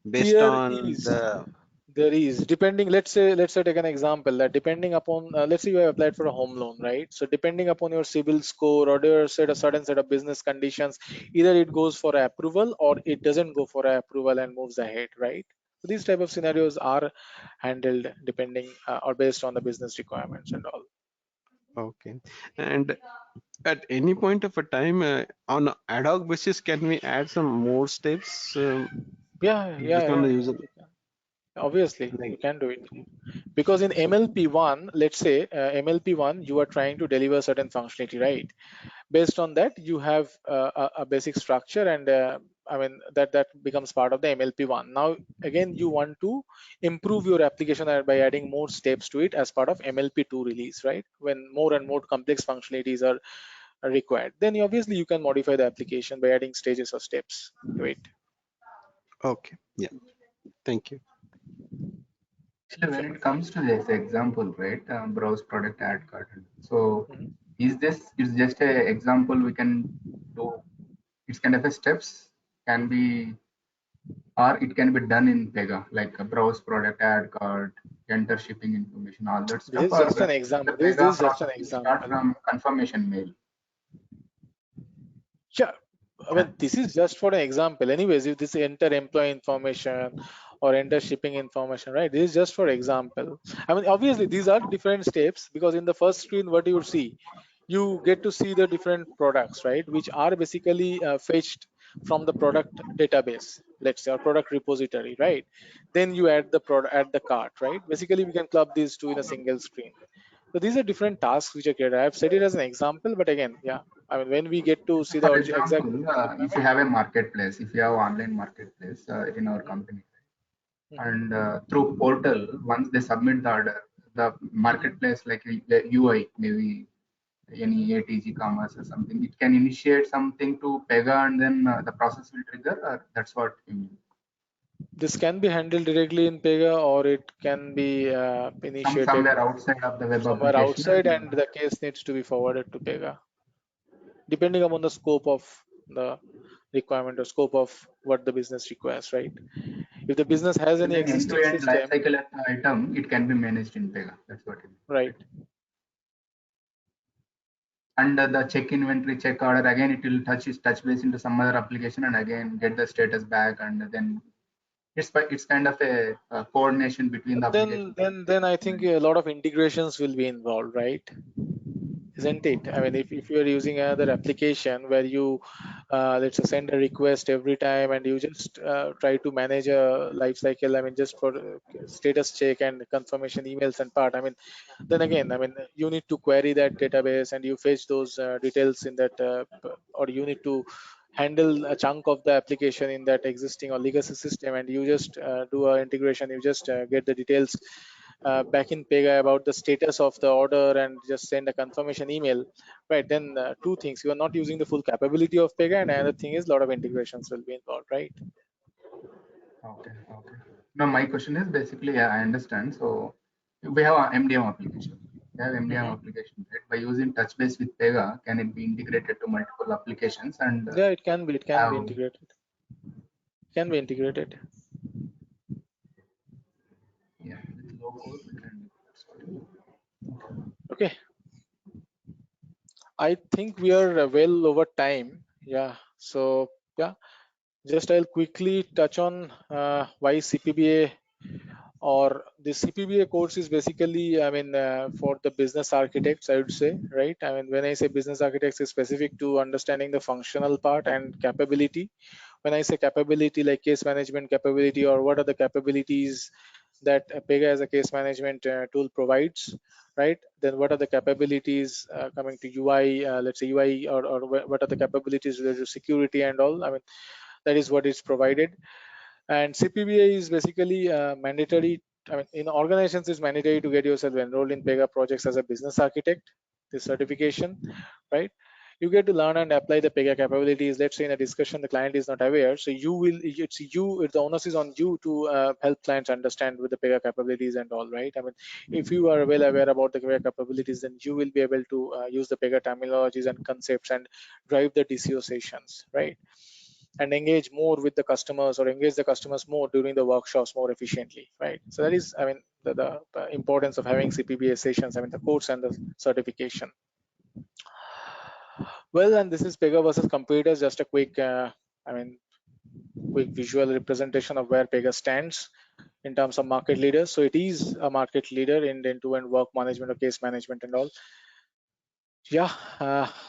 based There on is, the there is depending. Let's say take an example that depending upon, let's say you have applied for a home loan, right? So depending upon your CIBIL score or your set a certain set of business conditions, either it goes for approval or it doesn't go for approval and moves ahead, right? So these type of scenarios are handled depending or based on the business requirements and all. okay. And at any point of a time, on a ad hoc basis, can we add some more steps Yeah, yeah, based on yeah. the user? You can. Obviously, you Like, can do it. Because in so, MLP1, let's say MLP1, you are trying to deliver certain functionality, right? Based on that, you have a basic structure, and I mean that becomes part of the MLP1. Now, again, you want to improve your application by adding more steps to it as part of MLP2 release, right? When more and more complex functionalities are required, then obviously you can modify the application by adding stages or steps to it. okay, yeah, thank you. Actually, when Sure. it comes to this example, right, browse product ad card. So, Mhm. is this is just a example we can do? It's kind of a steps can be, or it can be done in Pega, like a browse product ad card, enter shipping information, all that This stuff. is Or just an the example. This Pega is just an process will start example. from confirmation mail. Sure. I Yeah. mean, this is just for an example. Anyways, if this enter employee information or enter shipping information, right? This is just for example. I mean, obviously, these are different steps because in the first screen, what you see, you get to see the different products, right? Which are basically fetched from the product database, let's say, or product repository, right? Then you add the product, add the cart, right? Basically, we can club these two in a single screen. So these are different tasks which are created. I've said it as an example, but again, yeah, I mean, when we get to see the For exact example, if you deployment. have a marketplace, if you have online marketplace in our Mhm, company, mhm, and through portal, once they submit the order, the mhm, marketplace like the UI, maybe mhm. any ATG commerce or something, it can initiate something to Pega and then the process will trigger. That's what you mean. This can be handled directly in Pega, or it can be initiated Somewhere outside of the web somewhere application outside, and and the case needs to be forwarded to Pega, depending upon the scope of the requirement or scope of what the business requires, right? If the business has any then existing end-to-end life system, cycle item, it can be managed in Pega. That's what you mean. right? And the check inventory, check order, again it will touch base into some other application and again get the status back, and then it's kind of a coordination between the Then, applications. then I think a lot of integrations will be involved, right? Isn't it? I mean, if you are using another application where you let's say send a request every time and you just try to manage a life cycle, I mean, just for status check and confirmation emails and part, I mean, then again, I mean, you need to query that database and you fetch those details in that, or you need to handle a chunk of the application in that existing or legacy system, and you just do a integration, you just get the details back in Pega about the status of the order and just send a confirmation email, right? Then two things: you are not using the full capability of Pega, and another thing is a lot of integrations will be involved, right? Okay, okay. Now my question is basically, yeah, I understand. So we have a MDM application. have MDM application, right? By using touch base with Pega, can it be integrated to multiple applications and Yeah, it can be. It can be have, integrated. Can be integrated. yeah, with low code we can do that. Okay. I think we are well over time. Yeah. So yeah, just I'll quickly touch on why CPBA, or the CPBA course is basically, I mean, for the business architects, I would say, right? I mean, when I say business architects, it's specific to understanding the functional part and capability. When I say capability, like case management capability, or what are the capabilities that Pega as a case management tool provides, right? Then what are the capabilities coming to UI, let's say UI, or what are the capabilities related to security and all? I mean, that is what is provided. And CPBA is basically mandatory. I mean, in organizations, it's mandatory to get yourself enrolled in Pega projects as a business architect. This certification, right? You get to learn and apply the Pega capabilities. Let's say in a discussion, the client is not aware, so you will. It's the onus is on you to help clients understand with the Pega capabilities and all, right? I mean, if you are well aware about the Pega capabilities, then you will be able to use the Pega terminologies and concepts and drive the DCO sessions, right? And engage more with the customers, or engage the customers more during the workshops more efficiently, right? So that is, I mean, the importance of having CPBA sessions, I mean, the course and the certification. Well, and this is Pega versus competitors, just a quick, I mean, quick visual representation of where Pega stands in terms of market leaders. So it is a market leader in end-to-end work management or case management and all. Yeah,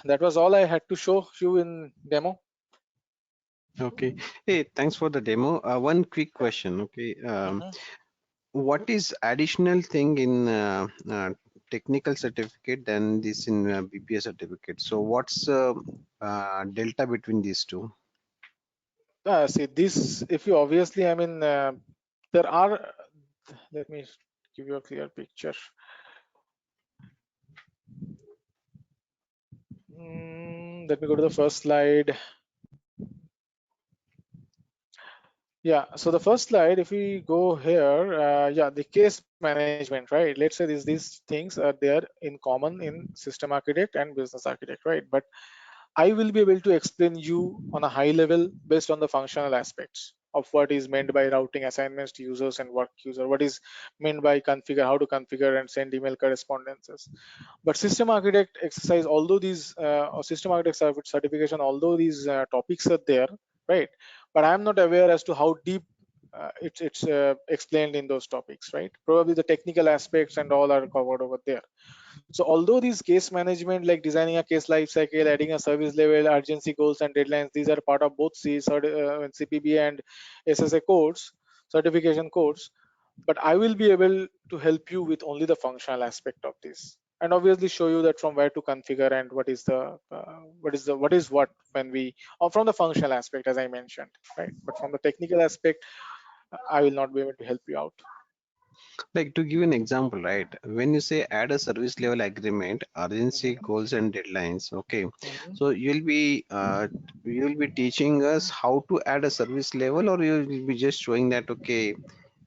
that was all I had to show you in demo. Okay. Hey, thanks for the demo. One quick question. Okay. Mhm. What is additional thing in technical certificate than this in BPA certificate? So what's delta between these two? See this, if you obviously, I mean, there are, let me give you a clear picture. Let me go to the first slide. Yeah, so the first slide, if we go here, yeah, the case management, right? Let's say these things are there in common in system architect and business architect, right? But I will be able to explain you on a high level based on the functional aspects of what is meant by routing assignments to users and work user, what is meant by configure, how to configure and send email correspondences. But system architect exercise, although these or system architect certification, although these topics are there, right? But I'm not aware as to how deep it's explained in those topics, right? Probably the technical aspects and all are covered over there. So although these case management, like designing a case lifecycle, adding a service level, urgency goals and deadlines, these are part of both CPB and SSA codes, certification codes. But I will be able to help you with only the functional aspect of this, and obviously show you that from where to configure and what is what when we, or from the functional aspect as I mentioned, right? But from the technical aspect, I will not be able to help you out. Like to give an example, right? When you say add a service level agreement, urgency, Mhm, goals, and deadlines. Okay, mhm. so you'll be teaching us how to add a service level, or you'll be just showing that okay,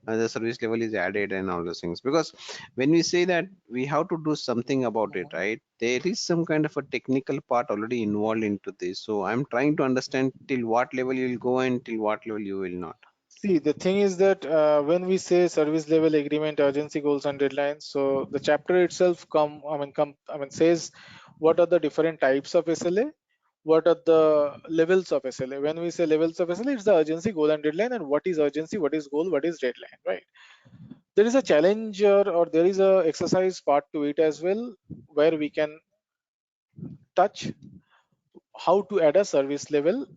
the service level is added and all those things. Because when we say that we have to do something about it, right? There is some kind of a technical part already involved into this. So I'm trying to understand till what level you'll go and till what level you will not. See, the thing is that when we say service level agreement, urgency goals and deadlines, so the chapter itself says what are the different types of SLA, what are the levels of SLA. When we say levels of SLA, it's the urgency, goal and deadline, and what is urgency, what is goal, what is deadline, right? There is a challenge or there is a exercise part to it as well, where we can touch how to add a service level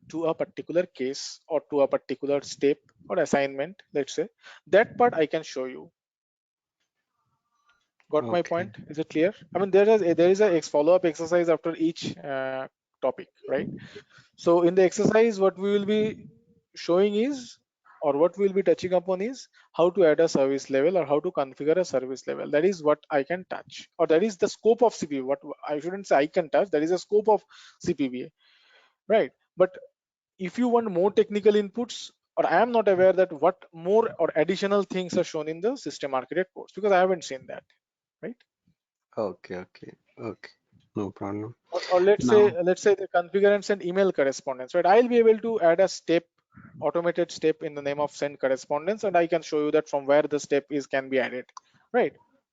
to a particular case or to a particular step or assignment, let's say. That part I can show you. Got my Okay. point? Is it clear? I mean, there is a follow-up exercise after each topic, right? So in the exercise, what we will be showing is, or what we'll be touching upon is how to add a service level or how to configure a service level. That is what I can touch, or that is the scope of CPBA. What I shouldn't say I can touch, that is a scope of CPBA, right? But if you want more technical inputs, or I am not aware that what more or additional things are shown in the system architect course, because I haven't seen that, right? Okay, okay, okay. No problem. Or Now, let's say the configure and send email correspondence, right? I'll be able to add a step, automated step in the name of send correspondence, and I can show you that from where the step is can be added, right?